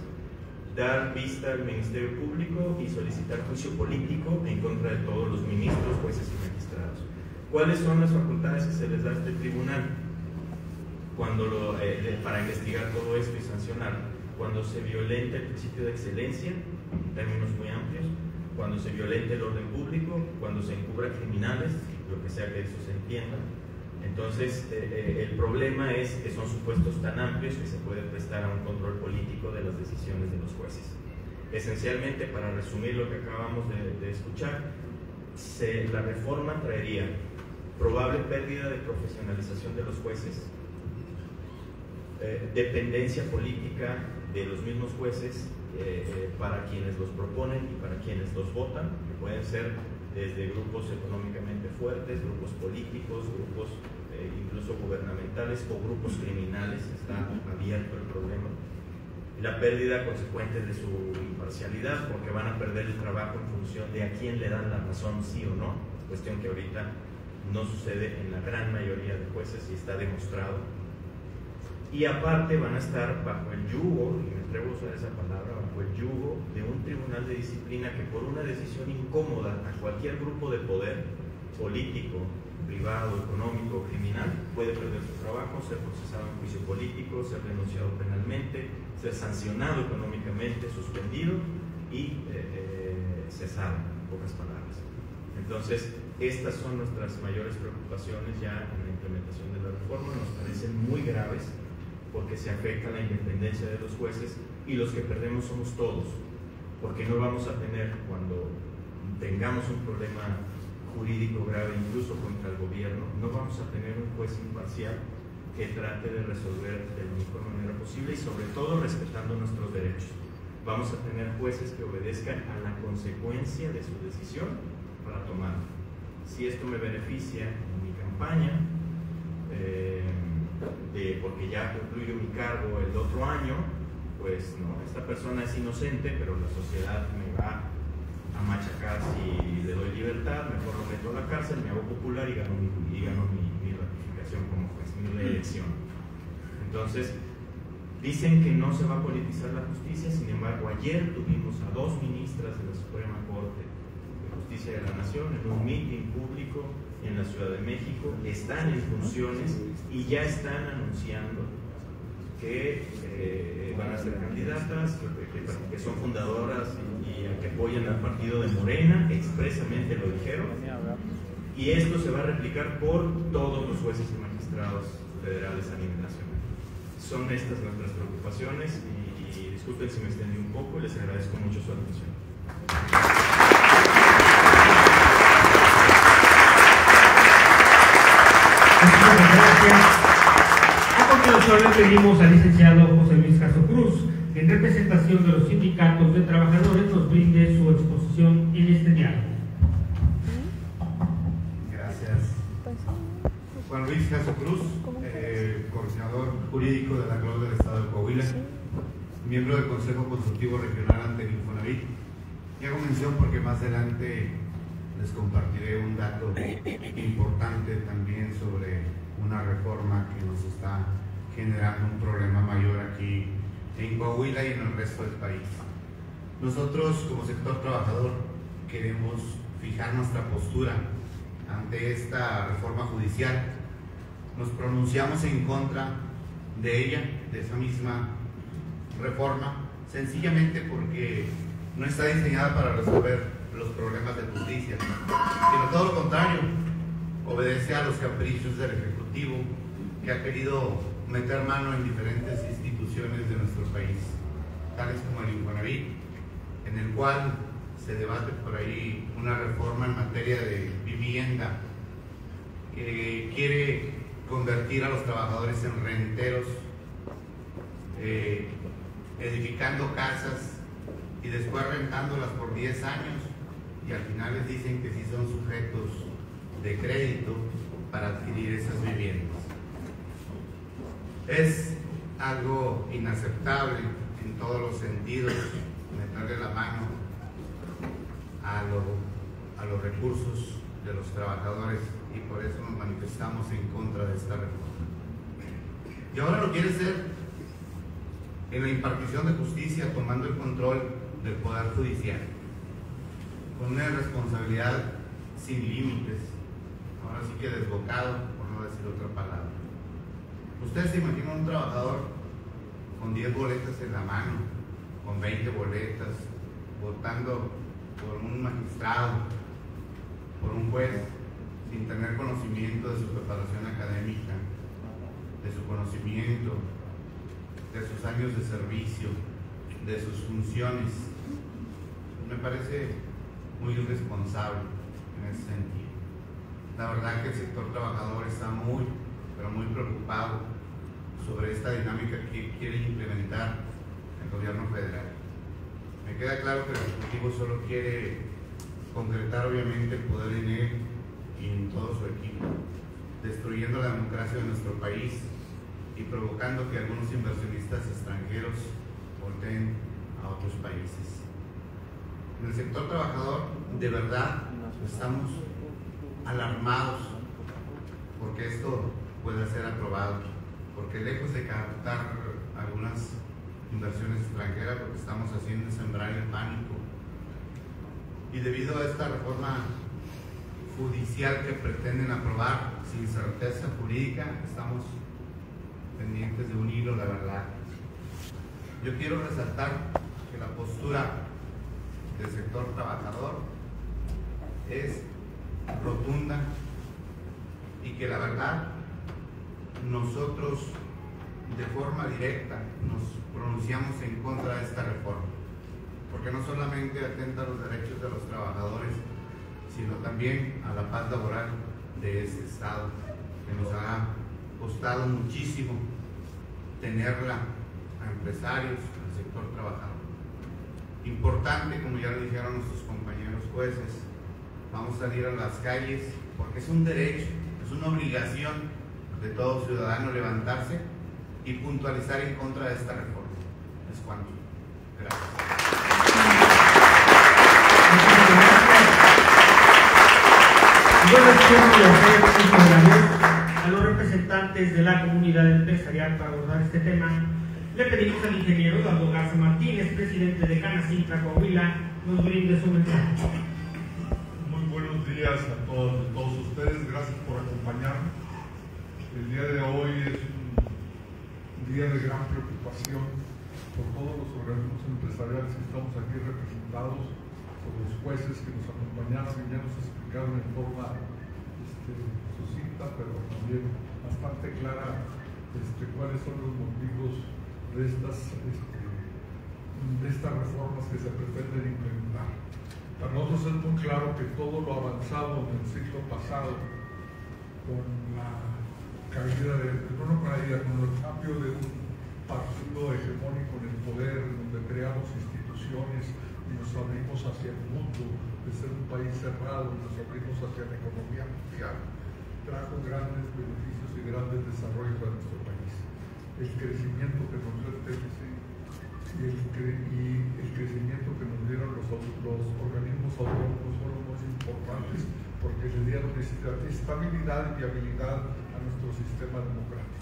dar vista al Ministerio Público y solicitar juicio político en contra de todos los ministros, jueces y magistrados. ¿Cuáles son las facultades que se les da a este tribunal para investigar todo esto y sancionar? Cuando se violenta el principio de excelencia, en términos muy amplios, cuando se violenta el orden público, cuando se encubra criminales, lo que sea que eso se entienda. Entonces, el problema es que son supuestos tan amplios que se puede prestar a un control político de las decisiones de los jueces. Esencialmente, para resumir lo que acabamos de escuchar, la reforma traería probable pérdida de profesionalización de los jueces, dependencia política de los mismos jueces para quienes los proponen y para quienes los votan, que pueden ser desde grupos económicamente fuertes, grupos políticos, grupos incluso gubernamentales o grupos criminales. Está abierto el problema. La pérdida consecuente de su imparcialidad, porque van a perder el trabajo en función de a quién le dan la razón, sí o no, cuestión que ahorita no sucede en la gran mayoría de jueces y está demostrado. Y aparte van a estar bajo el yugo, y me atrevo a usar esa palabra, bajo el yugo de un tribunal de disciplina que por una decisión incómoda a cualquier grupo de poder político, privado, económico o criminal puede perder su trabajo, ser procesado en juicio político, ser denunciado penalmente, ser sancionado económicamente, suspendido y cesado, en pocas palabras. Entonces, estas son nuestras mayores preocupaciones ya en la implementación de la reforma. Nos parecen muy graves porque se afecta la independencia de los jueces y los que perdemos somos todos, porque no vamos a tener, cuando tengamos un problema jurídico grave incluso contra el gobierno, no vamos a tener un juez imparcial que trate de resolver de la mejor manera posible y sobre todo respetando nuestros derechos. Vamos a tener jueces que obedezcan a la consecuencia de su decisión para tomarla. Si esto me beneficia en mi campaña, porque ya concluyo mi cargo el otro año, pues no, esta persona es inocente, pero la sociedad me va a machacar si le doy libertad, mejor lo meto a la cárcel, me hago popular y gano mi ratificación como juez, mi reelección. Entonces, dicen que no se va a politizar la justicia, sin embargo, ayer tuvimos a 2 ministras de la Suprema Corte de Justicia de la Nación en un meeting público en la Ciudad de México, están en funciones y ya están anunciando que van a ser candidatas, que son fundadoras y que apoyan al partido de Morena, expresamente lo dijeron, y esto se va a replicar por todos los jueces y magistrados federales a nivel nacional. Son estas nuestras preocupaciones y disculpen si me extendí un poco, les agradezco mucho su atención. Muchas gracias. A continuación le pedimos al licenciado José Luis Caso Cruz, en representación de los sindicatos de trabajadores, nos brinde su exposición en este diálogo. Gracias. Juan Luis Caso Cruz, coordinador jurídico de la CLOC del Estado de Coahuila, miembro del Consejo Consultivo Regional ante el Infonavit. Y hago mención porque más adelante les compartiré un dato importante también sobre una reforma que nos está generando un problema mayor aquí en Coahuila y en el resto del país. Nosotros como sector trabajador queremos fijar nuestra postura ante esta reforma judicial. Nos pronunciamos en contra de ella, de esa misma reforma, sencillamente porque no está diseñada para resolver los problemas de justicia, sino todo lo contrario, obedece a los caprichos del Ejecutivo, que ha querido meter mano en diferentes instituciones de nuestro país, tales como el Infonavit, en el cual se debate por ahí una reforma en materia de vivienda que quiere convertir a los trabajadores en renteros, edificando casas y después rentándolas por 10 años, y al final les dicen que sí son sujetos de crédito para adquirir esas viviendas. Es algo inaceptable en todos los sentidos meterle la mano a los recursos de los trabajadores, y por eso nos manifestamos en contra de esta reforma. Y ahora lo quiere hacer en la impartición de justicia, tomando el control del Poder Judicial, con una responsabilidad sin límites, ahora sí que desbocado, por no decir otra palabra. Ustedes se imaginan un trabajador con 10 boletas en la mano, con 20 boletas, votando por un magistrado, por un juez, sin tener conocimiento de su preparación académica, de su conocimiento, de sus años de servicio, de sus funciones. me parece muy irresponsable en ese sentido. La verdad que el sector trabajador está muy, pero muy preocupado sobre esta dinámica que quiere implementar el gobierno federal. Me queda claro que el Ejecutivo solo quiere concretar obviamente el poder en él y en todo su equipo, destruyendo la democracia de nuestro país y provocando que algunos inversionistas extranjeros volteen a otros países. En el sector trabajador, de verdad, estamos alarmados porque esto pueda ser aprobado, porque lejos de captar algunas inversiones extranjeras, lo que estamos haciendo es sembrar el pánico. Y debido a esta reforma judicial que pretenden aprobar sin certeza jurídica, estamos pendientes de un hilo, la verdad. Yo quiero resaltar que la postura del sector trabajador es rotunda y que la verdad nosotros de forma directa nos pronunciamos en contra de esta reforma, porque no solamente atenta a los derechos de los trabajadores, sino también a la paz laboral de este Estado, que nos ha costado muchísimo tenerla a empresarios, al sector trabajador. Importante, como ya lo dijeron nuestros compañeros jueces, vamos a salir a las calles porque es un derecho, es una obligación de todo ciudadano levantarse y puntualizar en contra de esta reforma. Es cuanto. Gracias. A los representantes de la comunidad empresarial para abordar este tema, le pedimos al ingeniero Eduardo Garza Martínez, presidente de Canacintra, Coahuila, nos brinde su mensaje. Muy buenos días a todos ustedes, gracias por acompañarnos. El día de hoy es un día de gran preocupación por todos los organismos empresariales que estamos aquí representados, por los jueces que nos acompañaron y ya nos explicaron en forma sucinta, pero también bastante clara cuáles son los motivos de estas reformas que se pretenden implementar. Para nosotros es muy claro que todo lo avanzado en el siglo pasado, con la caída con el cambio de un partido hegemónico en el poder, donde creamos instituciones y nos abrimos hacia el mundo, de ser un país cerrado, nos abrimos hacia la economía mundial, trajo grandes beneficios y grandes desarrollos a nuestro país. El crecimiento que nos dio el TLC y el crecimiento que nos dieron los organismos autónomos fueron muy importantes porque le dieron estabilidad y viabilidad a nuestro sistema democrático.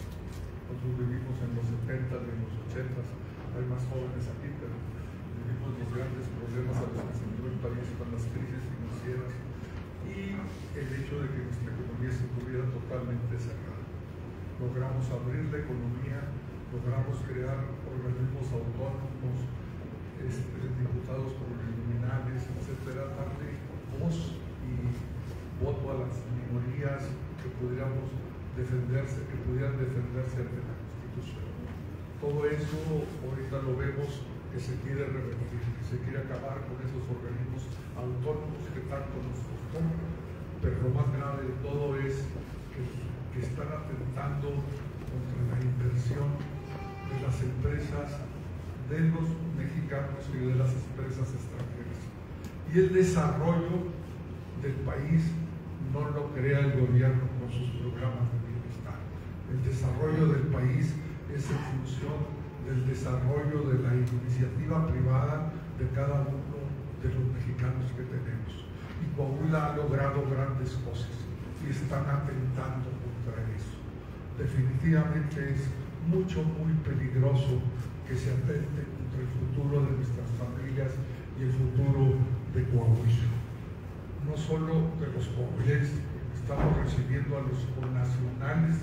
Nosotros vivimos en los 70s y en los 80s, hay más jóvenes aquí, pero vivimos los grandes problemas a los que se dio el país con las crisis financieras y el hecho de que nuestra economía se estuviera totalmente cerrada. Logramos abrir la economía, logramos crear organismos autónomos, diputados plurinominales, etcétera, darle voz y voto a las minorías que pudieran defenderse ante la Constitución. Todo eso ahorita lo vemos que se quiere revertir, que se quiere acabar con esos organismos autónomos que tanto nos costó, pero lo más grave de todo es que están atentando contra la inversión de las empresas de los mexicanos y de las empresas extranjeras. Y el desarrollo del país no lo crea el gobierno con sus programas de bienestar. El desarrollo del país es en función del desarrollo de la iniciativa privada de cada uno de los mexicanos que tenemos. Y Coahuila ha logrado grandes cosas y están atentando contra eso. Definitivamente es muy peligroso que se atente contra el futuro de nuestras familias y el futuro de Coahuila. No solo de los coahuilenses, estamos recibiendo a los connacionales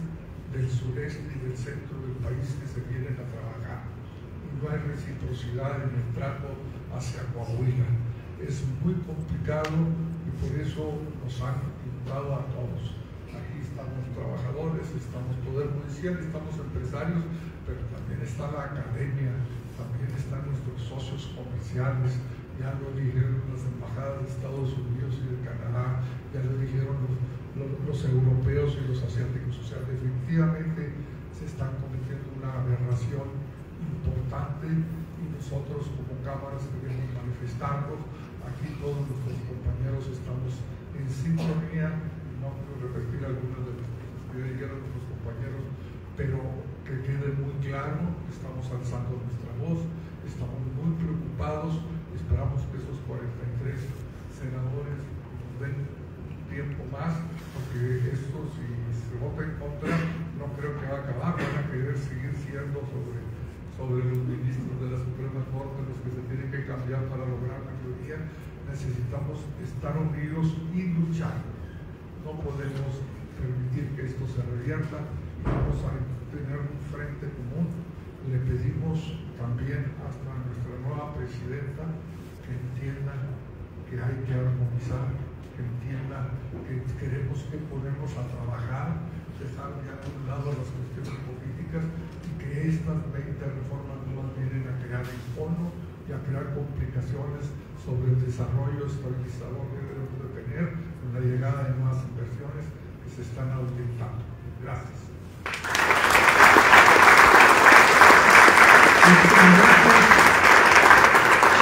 del sureste y del centro del país que se vienen a trabajar. Y no hay reciprocidad en el trato hacia Coahuila. Es muy complicado y por eso nos han invitado a todos. Aquí estamos trabajadores, estamos poder judicial, estamos empresarios, pero también está la academia, también están nuestros socios comerciales, ya lo dijeron las embajadas de Estados Unidos y de Canadá, ya lo dijeron los europeos y los asiáticos. O sea, definitivamente se están cometiendo una aberración importante y nosotros como cámaras debemos manifestarlo. Aquí todos nuestros compañeros estamos en sintonía, no quiero repetir algunas de las cosas que ya dijeron nuestros compañeros, pero que quede muy claro, estamos alzando nuestra voz, estamos muy preocupados, esperamos que esos 43 senadores nos den un tiempo más, porque esto, si se vota en contra, no creo que va a acabar, van a querer seguir siendo sobre los ministros de la Suprema Corte los que se tienen que cambiar para lograr mayoría. Necesitamos estar unidos y luchar. No podemos permitir que esto se revierta y vamos a tener un frente común. Le pedimos también hasta a nuestra nueva presidenta que entienda que hay que armonizar, que entienda que tenemos que ponernos a trabajar, dejar ya de un lado las cuestiones políticas y que estas 20 reformas no vienen a crear encono y a crear complicaciones sobre el desarrollo estabilizador que debemos de tener con la llegada de nuevas inversiones que se están ahuyentando. Gracias.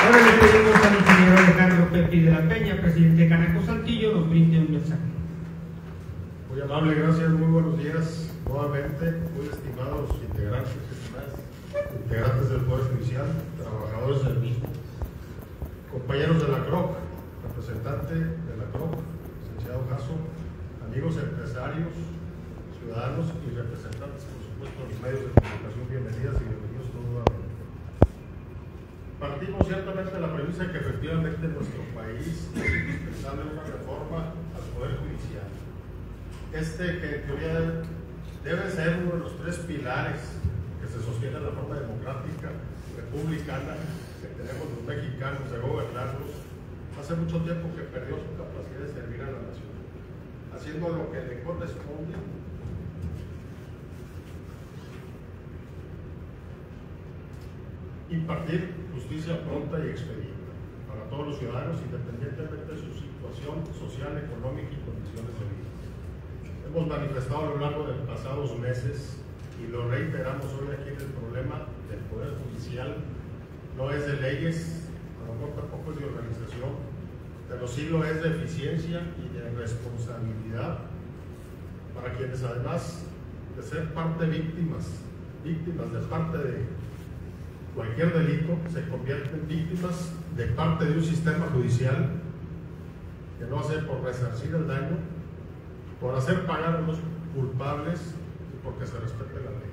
Ahora le pedimos al ingeniero Alejandro Pepi de la Peña, presidente de Canaco Saltillo, nos brinde un mensaje. Muy amable, gracias, muy buenos días nuevamente, muy estimados integrantes del Poder Judicial, trabajadores del mismo, compañeros de la CROC, representante de la CROC, licenciado Jasso, amigos empresarios, ciudadanos y representantes, por supuesto, de los medios de comunicación, bienvenidas y bienvenidos todos nuevamente. Partimos ciertamente de la premisa que efectivamente en nuestro país es indispensable una reforma al Poder Judicial. Que en teoría debe ser uno de los 3 pilares que se sostienen la forma democrática, republicana, que tenemos los mexicanos de gobernarnos. Hace mucho tiempo que perdió su capacidad de servir a la nación, haciendo lo que le corresponde impartir justicia pronta y expedita para todos los ciudadanos, independientemente de su situación social, económica y condiciones de vida. Hemos manifestado a lo largo de los pasados meses y lo reiteramos hoy aquí en el problema del Poder Judicial. No es de leyes, a lo mejor tampoco es de organización, pero sí lo es de eficiencia y de responsabilidad para quienes, además de ser parte víctimas de parte de cualquier delito, se convierten víctimas de parte de un sistema judicial que no hace por resarcir el daño, por hacer pagar a los culpables y porque se respete la ley.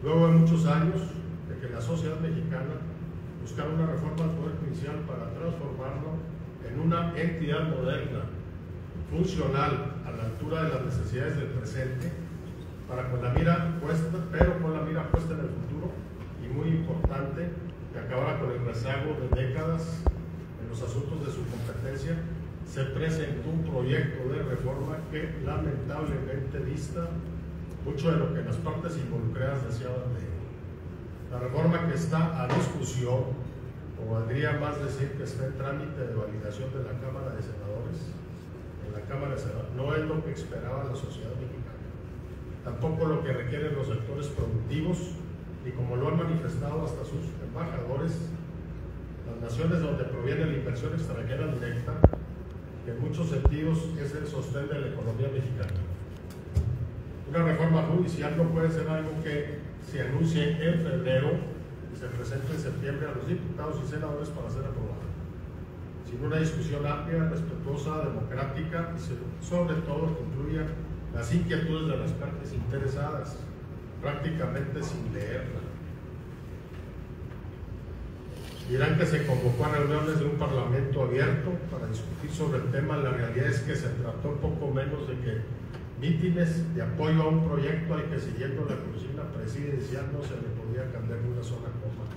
Luego de muchos años de que la sociedad mexicana buscara una reforma al Poder Judicial para transformarlo en una entidad moderna, funcional, a la altura de las necesidades del presente, para con la mira puesta, pero con la mira puesta en el futuro, y muy importante, que acabara con el rezago de décadas en los asuntos de su competencia, se presentó un proyecto de reforma que lamentablemente dista mucho de lo que las partes involucradas deseaban de él. La reforma que está a discusión, o valdría más decir que está en trámite de validación de la Cámara de Senadores, en la Cámara de Senadores, no es lo que esperaba la sociedad mexicana, tampoco lo que requieren los sectores productivos, y como lo han manifestado hasta sus embajadores, las naciones donde proviene la inversión extranjera directa, que en muchos sentidos es el sostén de la economía mexicana. Una reforma judicial no puede ser algo que se anuncie en febrero y se presente en septiembre a los diputados y senadores para ser aprobada, sino una discusión amplia, respetuosa, democrática y sobre todo que incluya las inquietudes de las partes interesadas, prácticamente sin leerla. Dirán que se convocó a reuniones de un parlamento abierto para discutir sobre el tema. La realidad es que se trató poco menos de que mítines de apoyo a un proyecto al que, siguiendo la consigna presidencial, no se le podía cambiar ni una sola coma.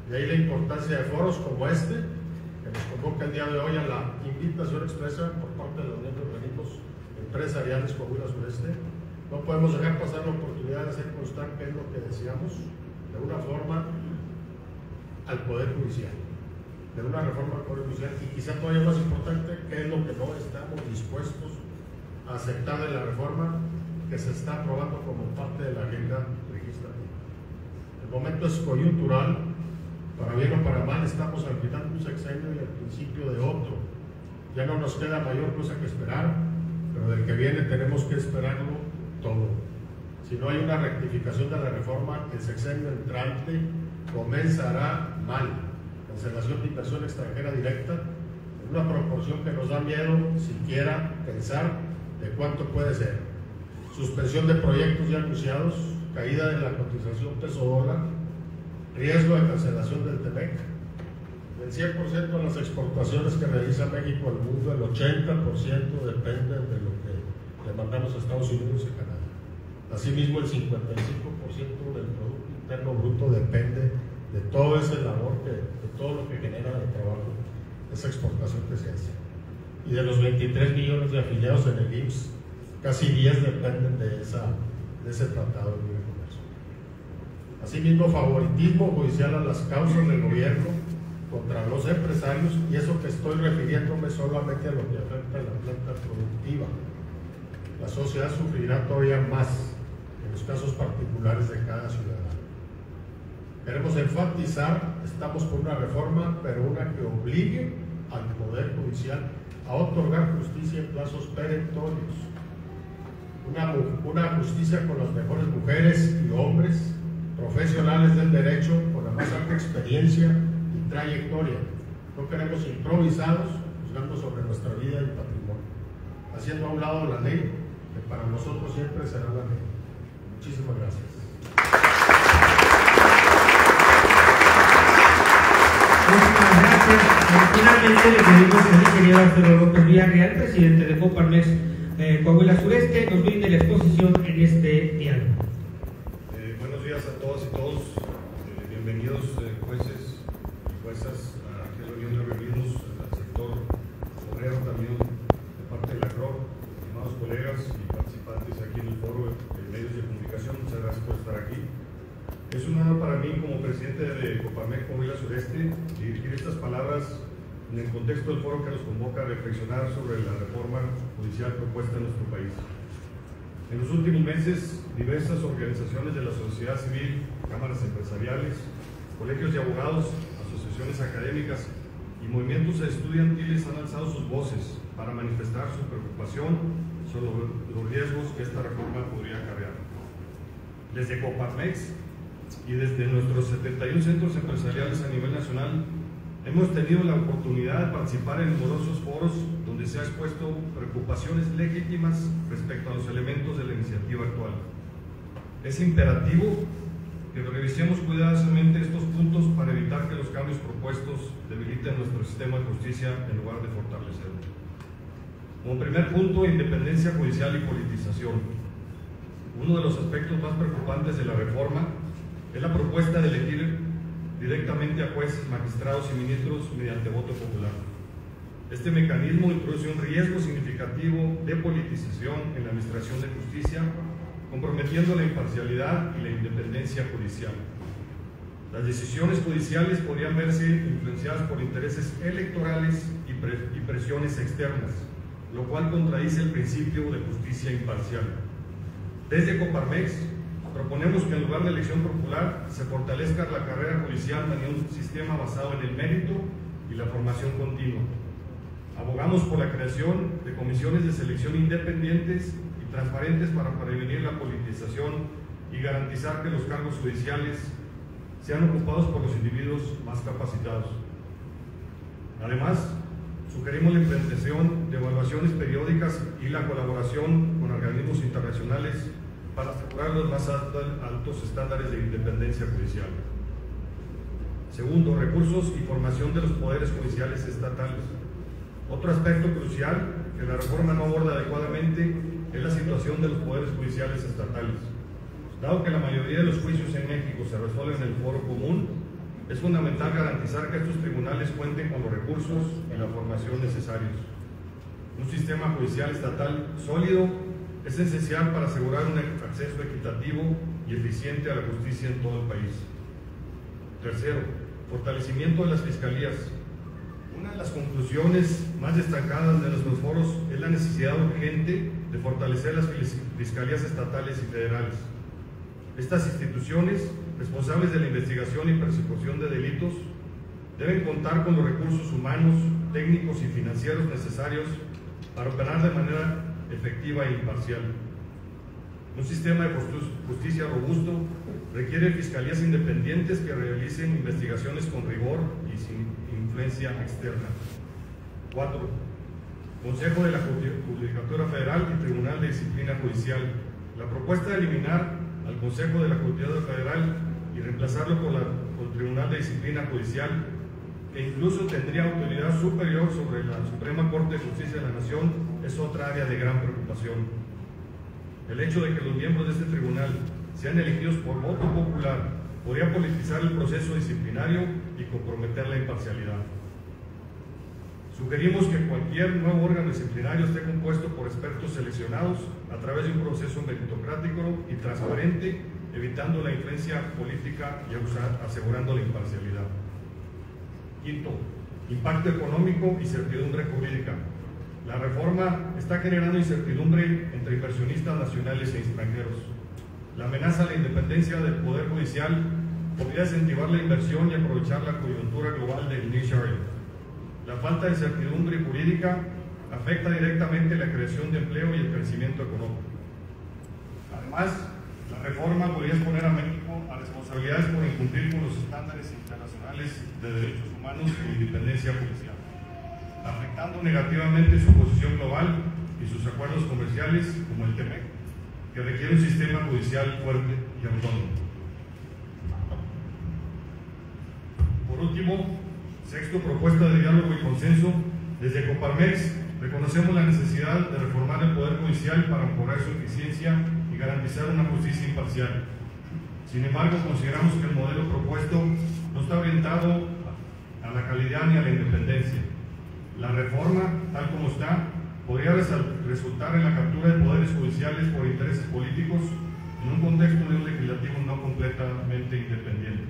De ahí la importancia de foros como este, que nos convoca el día de hoy a la invitación expresa por parte de la Unión de Organismos Empresariales Coahuila Sureste. No podemos dejar pasar la oportunidad de hacer constar qué es lo que deseamos, de una forma, al Poder Judicial. de una reforma al Poder Judicial, y quizá todavía más importante, qué es lo que no estamos dispuestos a aceptar de la reforma que se está aprobando como parte de la agenda legislativa. El momento es coyuntural, para bien o para mal, estamos al final de un sexenio y al principio de otro. Ya no nos queda mayor cosa que esperar, pero del que viene tenemos que esperarlo todo. Si no hay una rectificación de la reforma, el sexenio entrante comenzará mal. Cancelación de inversión extranjera directa en una proporción que nos da miedo siquiera pensar de cuánto puede ser. Suspensión de proyectos ya anunciados, caída de la cotización peso-dólar, riesgo de cancelación del TEMEC. Del 100% de las exportaciones que realiza México al mundo, el 80% depende de lo que le mandamos a Estados Unidos y Canadá. Asimismo, el 55% del Producto Interno Bruto depende de todo ese labor, de todo lo que genera de trabajo, esa exportación que se hace. Y de los 23 millones de afiliados en el IMSS, casi 10 dependen de ese tratado de libre comercio. Asimismo, favoritismo judicial a las causas del gobierno contra los empresarios, y eso que estoy refiriéndome solamente a lo que afecta a la planta productiva. La sociedad sufrirá todavía más en los casos particulares de cada ciudadano. Queremos enfatizar, estamos por una reforma, pero una que obligue al Poder Judicial a otorgar justicia en plazos perentorios. Una justicia con las mejores mujeres y hombres, profesionales del derecho, con la más alta experiencia y trayectoria. No queremos improvisados, juzgando sobre nuestra vida y patrimonio, haciendo a un lado la ley, que para nosotros siempre será la ley. Muchísimas gracias. Muchísimas gracias. Finalmente le pedimos al ingeniero Arturo López Villarreal, presidente de Coparmex Coahuila Sureste, nos brinde la exposición en este diálogo. Buenos días a todas y todos. Bienvenidos jueces y juezas a la reunión de reunidos al sector obrero, también de parte de la CROC, estimados colegas y participantes aquí en el foro de medios de comunicación. Muchas gracias por estar aquí. Es un honor para mí, como presidente de Coparmex Coahuila Sureste, dirigir estas palabras en el contexto del foro que nos convoca a reflexionar sobre la reforma judicial propuesta en nuestro país. En los últimos meses, diversas organizaciones de la sociedad civil, cámaras empresariales, colegios de abogados, asociaciones académicas y movimientos estudiantiles han alzado sus voces para manifestar su preocupación sobre los riesgos que esta reforma podría acarrear. Desde Coparmex y desde nuestros 71 centros empresariales a nivel nacional, hemos tenido la oportunidad de participar en numerosos foros donde se ha expuesto preocupaciones legítimas respecto a los elementos de la iniciativa actual. Es imperativo que revisemos cuidadosamente estos puntos para evitar que los cambios propuestos debiliten nuestro sistema de justicia en lugar de fortalecerlo. Como primer punto, independencia judicial y politización. Uno de los aspectos más preocupantes de la reforma es la propuesta de elegir directamente a jueces, magistrados y ministros mediante voto popular. Este mecanismo introduce un riesgo significativo de politización en la administración de justicia, comprometiendo la imparcialidad y la independencia judicial. Las decisiones judiciales podrían verse influenciadas por intereses electorales y presiones externas, lo cual contradice el principio de justicia imparcial. Desde Coparmex proponemos que en lugar de elección popular se fortalezca la carrera judicial mediante un sistema basado en el mérito y la formación continua. Abogamos por la creación de comisiones de selección independientes y transparentes para prevenir la politización y garantizar que los cargos judiciales sean ocupados por los individuos más capacitados. Además, sugerimos la implementación de evaluaciones periódicas y la colaboración con organismos internacionales para asegurar los más altos estándares de independencia judicial. Segundo, recursos y formación de los poderes judiciales estatales. Otro aspecto crucial que la reforma no aborda adecuadamente es la situación de los poderes judiciales estatales. Dado que la mayoría de los juicios en México se resuelven en el foro común, es fundamental garantizar que estos tribunales cuenten con los recursos y la formación necesarios. Un sistema judicial estatal sólido es esencial para asegurar un acceso equitativo y eficiente a la justicia en todo el país. Tercero, fortalecimiento de las fiscalías. Una de las conclusiones más destacadas de nuestros foros es la necesidad urgente de fortalecer las fiscalías estatales y federales. Estas instituciones, responsables de la investigación y persecución de delitos, deben contar con los recursos humanos, técnicos y financieros necesarios para operar de manera efectiva e imparcial. Un sistema de justicia robusto requiere fiscalías independientes que realicen investigaciones con rigor y sin influencia externa. 4. Consejo de la Judicatura Federal y Tribunal de Disciplina Judicial. La propuesta de eliminar al Consejo de la Judicatura Federal y reemplazarlo por el Tribunal de Disciplina Judicial, que incluso tendría autoridad superior sobre la Suprema Corte de Justicia de la Nación, es otra área de gran preocupación. El hecho de que los miembros de este tribunal sean elegidos por voto popular podría politizar el proceso disciplinario y comprometer la imparcialidad. Sugerimos que cualquier nuevo órgano disciplinario esté compuesto por expertos seleccionados a través de un proceso meritocrático y transparente, evitando la influencia política y asegurando la imparcialidad. 5. Impacto económico y certidumbre jurídica. La reforma está generando incertidumbre entre inversionistas nacionales e extranjeros. La amenaza a la independencia del Poder Judicial podría incentivar la inversión y aprovechar la coyuntura global del nearshoring. La falta de certidumbre jurídica afecta directamente la creación de empleo y el crecimiento económico. Además, la reforma podría exponer a México a responsabilidades por incumplir con los estándares internacionales de derechos humanos e independencia judicial, afectando negativamente su posición global y sus acuerdos comerciales, como el TEMEC, que requiere un sistema judicial fuerte y autónomo. Por último, 6. Propuesta de diálogo y consenso. Desde Coparmex reconocemos la necesidad de reformar el Poder Judicial para mejorar su eficiencia y garantizar una justicia imparcial. Sin embargo, consideramos que el modelo propuesto no está orientado a la calidad ni a la independencia. La reforma, tal como está, podría resultar en la captura de poderes judiciales por intereses políticos en un contexto de un legislativo no completamente independiente.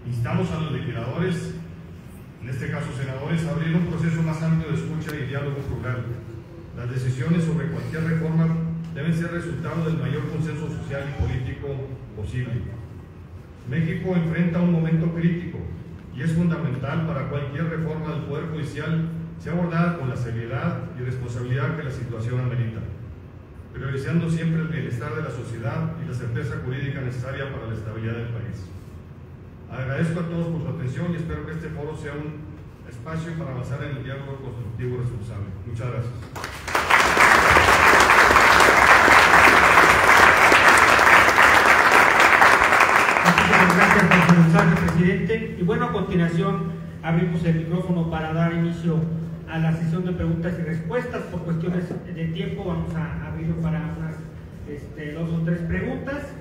Instamos a los legisladores, en este caso senadores, a abrir un proceso más amplio de escucha y diálogo plural. Las decisiones sobre cualquier reforma deben ser resultado del mayor consenso social y político posible. México enfrenta un momento crítico y es fundamental para cualquier reforma del Poder Judicial sea abordada con la seriedad y responsabilidad que la situación amerita, priorizando siempre el bienestar de la sociedad y la certeza jurídica necesaria para la estabilidad del país. Agradezco a todos por su atención y espero que este foro sea un espacio para avanzar en el diálogo constructivo y responsable. Muchas gracias. Muchas gracias por su mensaje, presidente. Y bueno, a continuación abrimos el micrófono para dar inicio a la sesión de preguntas y respuestas. Por cuestiones de tiempo vamos a abrirlo para unas 2 o 3 preguntas,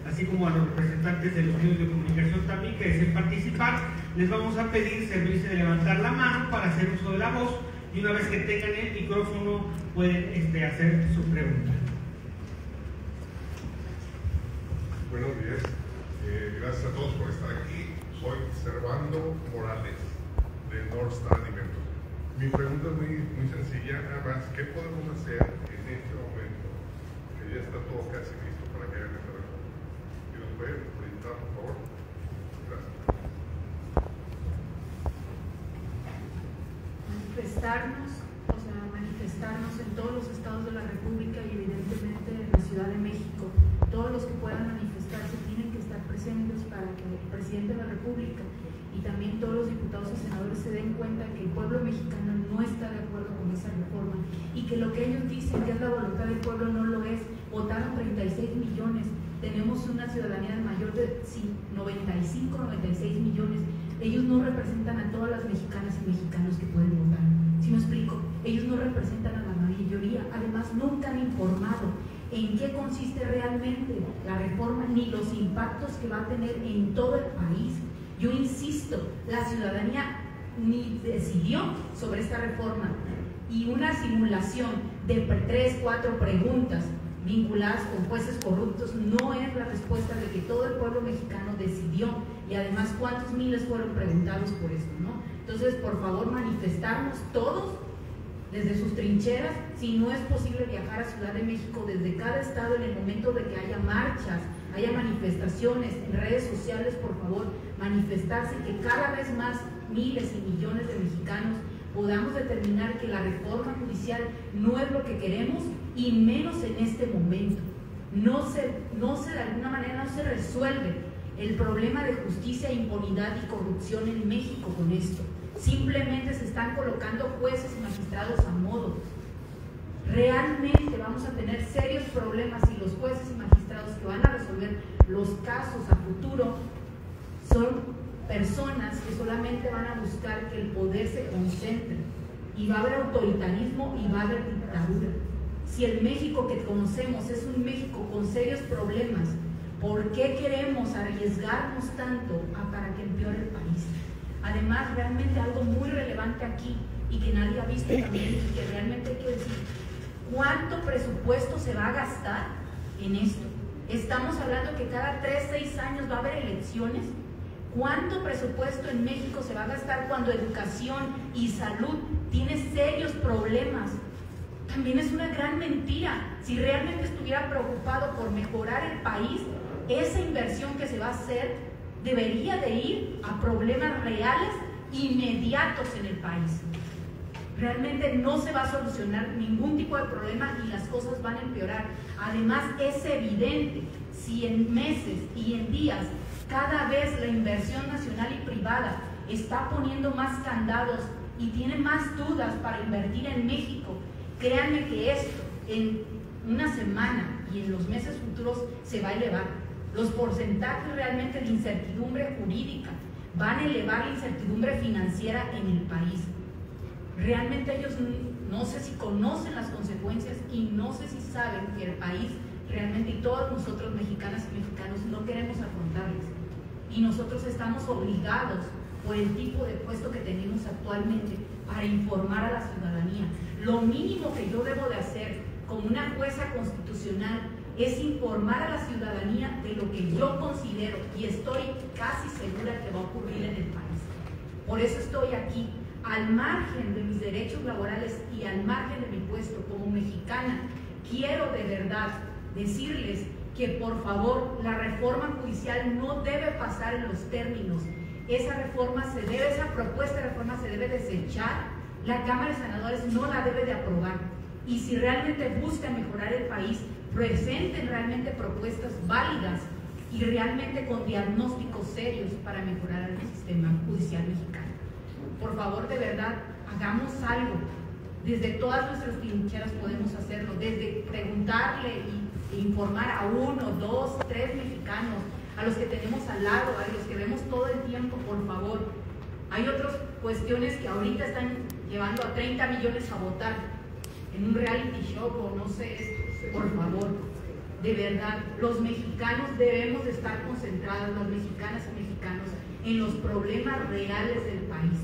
así como a los representantes de los medios de comunicación también que deseen participar. Les vamos a pedir servirse de levantar la mano para hacer uso de la voz y una vez que tengan el micrófono pueden hacer su pregunta. Buenos días, gracias a todos por estar aquí. Soy Servando Morales de North Star Inventos. Mi pregunta es muy sencilla, además, ¿qué podemos hacer en este momento que ya está todo casi listo para que hagan esta reforma? ¿Y nos pueden presentar, por favor? Gracias. Manifestarnos en todos los estados de la República y evidentemente en la Ciudad de México. Todos los que puedan manifestarse tienen que estar presentes para que el presidente de la República y también todos los diputados y senadores se den cuenta que el pueblo mexicano no está de acuerdo con esa reforma y que lo que ellos dicen que es la voluntad del pueblo no lo es. Votaron 36 millones, tenemos una ciudadanía mayor de 95, 96 millones. Ellos no representan a todas las mexicanas y mexicanos que pueden votar. ¿Sí me explico? Ellos no representan a la mayoría, además nunca han informado en qué consiste realmente la reforma ni los impactos que va a tener en todo el país. Yo insisto, la ciudadanía ni decidió sobre esta reforma y una simulación de 3, 4 preguntas vinculadas con jueces corruptos no es la respuesta de que todo el pueblo mexicano decidió, y además cuántos miles fueron preguntados por esto, ¿no? Entonces, por favor, manifestarnos todos desde sus trincheras. Si no es posible viajar a Ciudad de México, desde cada estado, en el momento de que haya marchas, haya manifestaciones en redes sociales, por favor, manifestarse, que cada vez más miles y millones de mexicanos podamos determinar que la reforma judicial no es lo que queremos, y menos en este momento. No se de alguna manera no se resuelve el problema de justicia, impunidad y corrupción en México con esto. Simplemente se están colocando jueces y magistrados a modo. Realmente vamos a tener serios problemas si los jueces y magistrados que van a resolver los casos a futuro son personas que solamente van a buscar que el poder se concentre, y va a haber autoritarismo y va a haber dictadura. Si el México que conocemos es un México con serios problemas, ¿por qué queremos arriesgarnos tanto para que empeore el país? Además, realmente algo muy relevante aquí y que nadie ha visto también, y que realmente hay que decir, ¿cuánto presupuesto se va a gastar en esto? Estamos hablando que cada 3-6 años va a haber elecciones. ¿Cuánto presupuesto en México se va a gastar cuando educación y salud tiene serios problemas? También es una gran mentira. Si realmente estuviera preocupado por mejorar el país, esa inversión que se va a hacer debería de ir a problemas reales, inmediatos en el país. Realmente no se va a solucionar ningún tipo de problema y las cosas van a empeorar. Además, es evidente, si en meses y en días cada vez la inversión nacional y privada está poniendo más candados y tiene más dudas para invertir en México, créanme que esto en una semana y en los meses futuros se va a elevar. Los porcentajes realmente de incertidumbre jurídica van a elevar la incertidumbre financiera en el país. Realmente ellos no sé si conocen las consecuencias, y no sé si saben que el país realmente, y todos nosotros mexicanas y mexicanos, no queremos afrontarles, y nosotros estamos obligados por el tipo de puesto que tenemos actualmente para informar a la ciudadanía. Lo mínimo que yo debo de hacer como una jueza constitucional es informar a la ciudadanía de lo que yo considero, y estoy casi segura que va a ocurrir en el país. Por eso estoy aquí, al margen de mis derechos laborales y al margen de mi puesto como mexicana. Quiero de verdad decirles que por favor la reforma judicial no debe pasar en los términos. Esa propuesta de reforma se debe desechar. La Cámara de Senadores no la debe de aprobar. Y si realmente buscan mejorar el país, presenten realmente propuestas válidas y realmente con diagnósticos serios para mejorar el sistema judicial mexicano. Por favor, de verdad, hagamos algo. Desde todas nuestras trincheras podemos hacerlo, desde preguntarle e informar a 1, 2, 3 mexicanos, a los que tenemos al lado, a los que vemos todo el tiempo, por favor. Hay otras cuestiones que ahorita están llevando a 30 millones a votar en un reality show o no sé esto. Por favor, de verdad, los mexicanos debemos de estar concentrados, las mexicanas y mexicanos, en los problemas reales del país.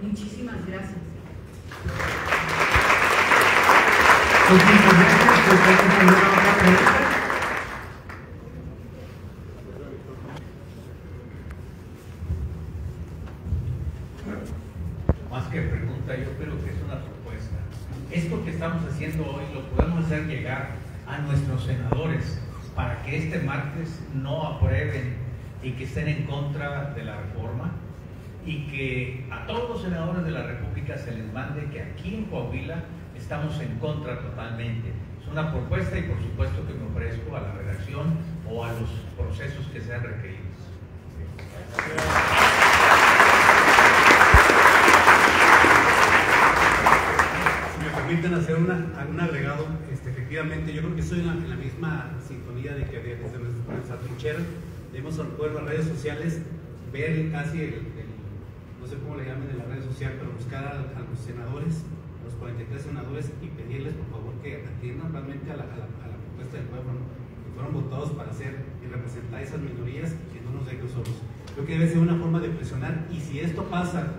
Muchísimas gracias. Más que pregunta, yo creo que es una propuesta. Esto que estamos haciendo hoy lo podemos hacer llegar a nuestros senadores para que este martes no aprueben y que estén en contra de la reforma, y que a todos los senadores de la República se les mande que aquí en Coahuila estamos en contra totalmente. Es una propuesta y por supuesto que me ofrezco a la redacción o a los procesos que sean requeridos. Si me permiten hacer un agregado, efectivamente yo creo que estoy en la misma sintonía de que desde nuestra trinchera debemos recorrer las redes sociales, ver casi no sé cómo le llamen en las redes sociales, pero buscar a los senadores, a los 43 senadores, y pedirles por favor que atiendan realmente a la propuesta del pueblo, ¿no? Que fueron votados para hacer y representar esas minorías, y que no nos dejen solos. Creo que debe ser una forma de presionar, y si esto pasa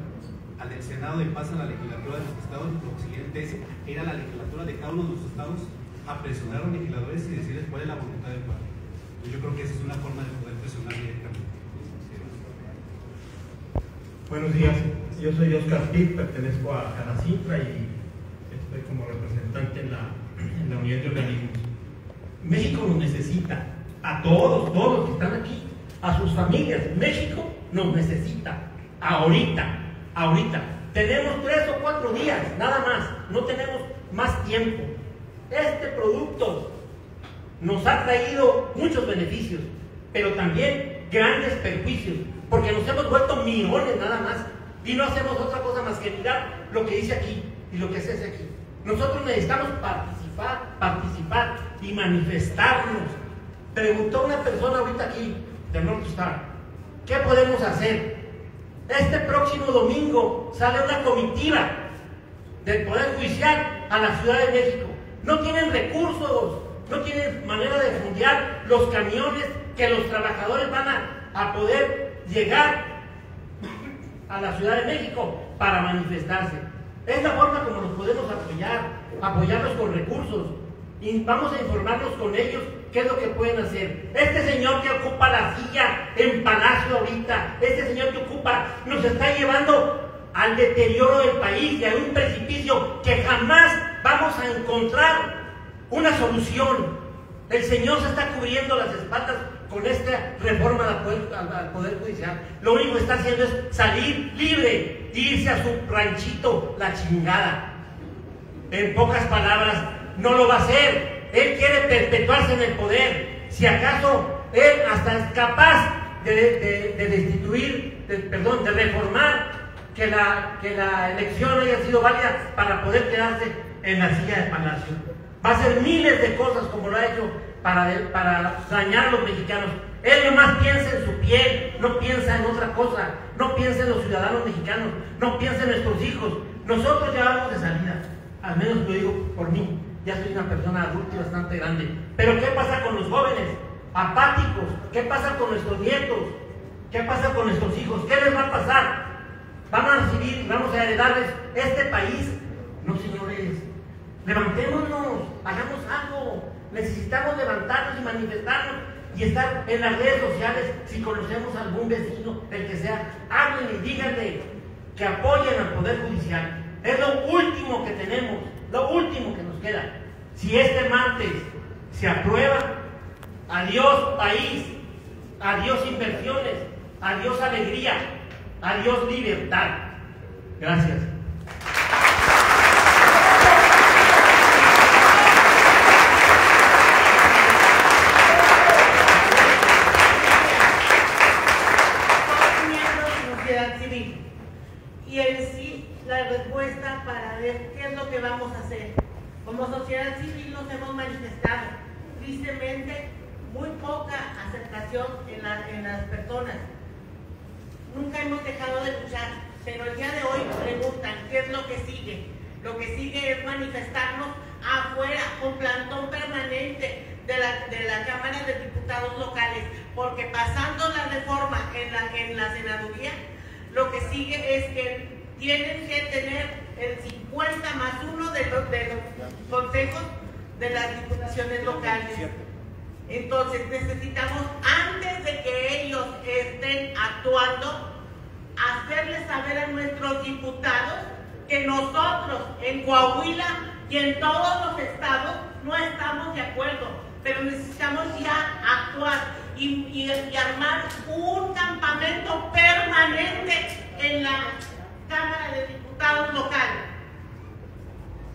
al Senado y pasa a la legislatura de los estados, lo siguiente es ir a la legislatura de cada uno de los estados a presionar a los legisladores y decirles cuál es la voluntad del pueblo. Yo creo que esa es una forma de poder presionar directamente. Buenos días, yo soy Oscar Pitt, pertenezco a Canacintra y estoy como representante en la Unión de Organismos. México nos necesita, a todos los que están aquí, a sus familias. México nos necesita, ahorita. Tenemos 3 o 4 días, nada más, no tenemos más tiempo. Este producto nos ha traído muchos beneficios, pero también grandes perjuicios, porque nos hemos vuelto millones nada más y no hacemos otra cosa más que mirar lo que dice aquí y lo que se hace aquí. Nosotros necesitamos participar y manifestarnos. Preguntó una persona ahorita aquí de North Star, ¿qué podemos hacer? Este próximo domingo sale una comitiva del Poder Judicial a la Ciudad de México. No tienen recursos, no tienen manera de fondear los camiones que los trabajadores van a poder llegar a la Ciudad de México para manifestarse. Es la forma como nos podemos apoyarlos con recursos, y vamos a informarnos con ellos qué es lo que pueden hacer. Este señor que ocupa la silla en Palacio ahorita, este señor que ocupa, nos está llevando al deterioro del país y a un precipicio que jamás vamos a encontrar una solución. El señor se está cubriendo las espaldas con esta reforma al Poder Judicial. Lo único que está haciendo es salir libre, irse a su ranchito, la chingada. En pocas palabras, no lo va a hacer. Él quiere perpetuarse en el poder. Si acaso él hasta es capaz de reformar que la elección haya sido válida para poder quedarse en la silla de Palacio. Va a hacer miles de cosas como lo ha hecho para dañar a los mexicanos. Él nomás piensa en su piel, no piensa en otra cosa, no piensa en los ciudadanos mexicanos, no piensa en nuestros hijos. Nosotros ya vamos de salida, al menos lo digo por mí, ya soy una persona adulta y bastante grande. Pero ¿qué pasa con los jóvenes apáticos? ¿Qué pasa con nuestros nietos? ¿Qué pasa con nuestros hijos? ¿Qué les va a pasar? Vamos a heredarles este país. No, señores, levantémonos, hagamos algo. Necesitamos levantarnos y manifestarnos y estar en las redes sociales. Si conocemos a algún vecino, el que sea, háblenle y díganle que apoyen al Poder Judicial. Es lo último que tenemos, lo último que nos queda. Si este martes se aprueba, adiós país, adiós inversiones, adiós alegría, adiós libertad. Gracias. Y en sí la respuesta para ver qué es lo que vamos a hacer. Como sociedad civil nos hemos manifestado, tristemente muy poca aceptación en las personas. Nunca hemos dejado de luchar, pero el día de hoy preguntan qué es lo que sigue. Lo que sigue es manifestarnos afuera con plantón permanente de la Cámara de Diputados locales, porque pasando la reforma en la senaduría, lo que sigue es que tienen que tener el 50+1 de los consejos de las diputaciones locales. Entonces necesitamos, antes de que ellos estén actuando, hacerles saber a nuestros diputados que nosotros en Coahuila y en todos los estados no estamos de acuerdo, pero necesitamos ya actuar y armar un campamento permanente en la Cámara de Diputados local.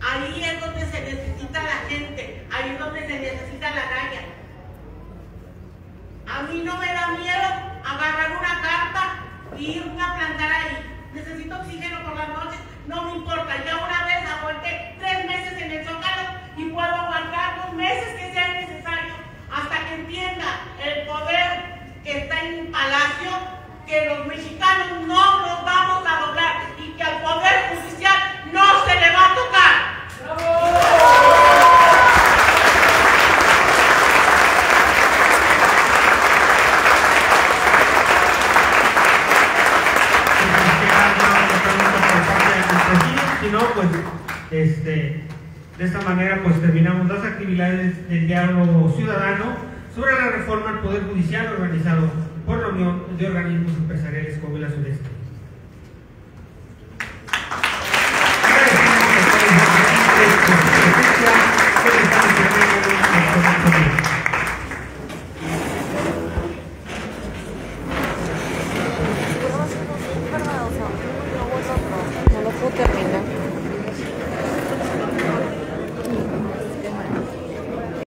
Ahí es donde se necesita la gente, ahí es donde se necesita la galla. A mí no me da miedo agarrar una carpa y irme a plantar ahí. Necesito oxígeno por las noches, no me importa. Ya una vez aguanté 3 meses en el Zócalo y puedo aguantar los meses que sean necesarios hasta que entienda el poder que está en Palacio, que los mexicanos no nos vamos a doblar y que al Poder Judicial no se le va a tocar. ¡Bravo! De esta manera, pues terminamos las actividades del diálogo ciudadano sobre la reforma al Poder Judicial organizado por la Unión de Organismos Empresariales Coahuila Sureste.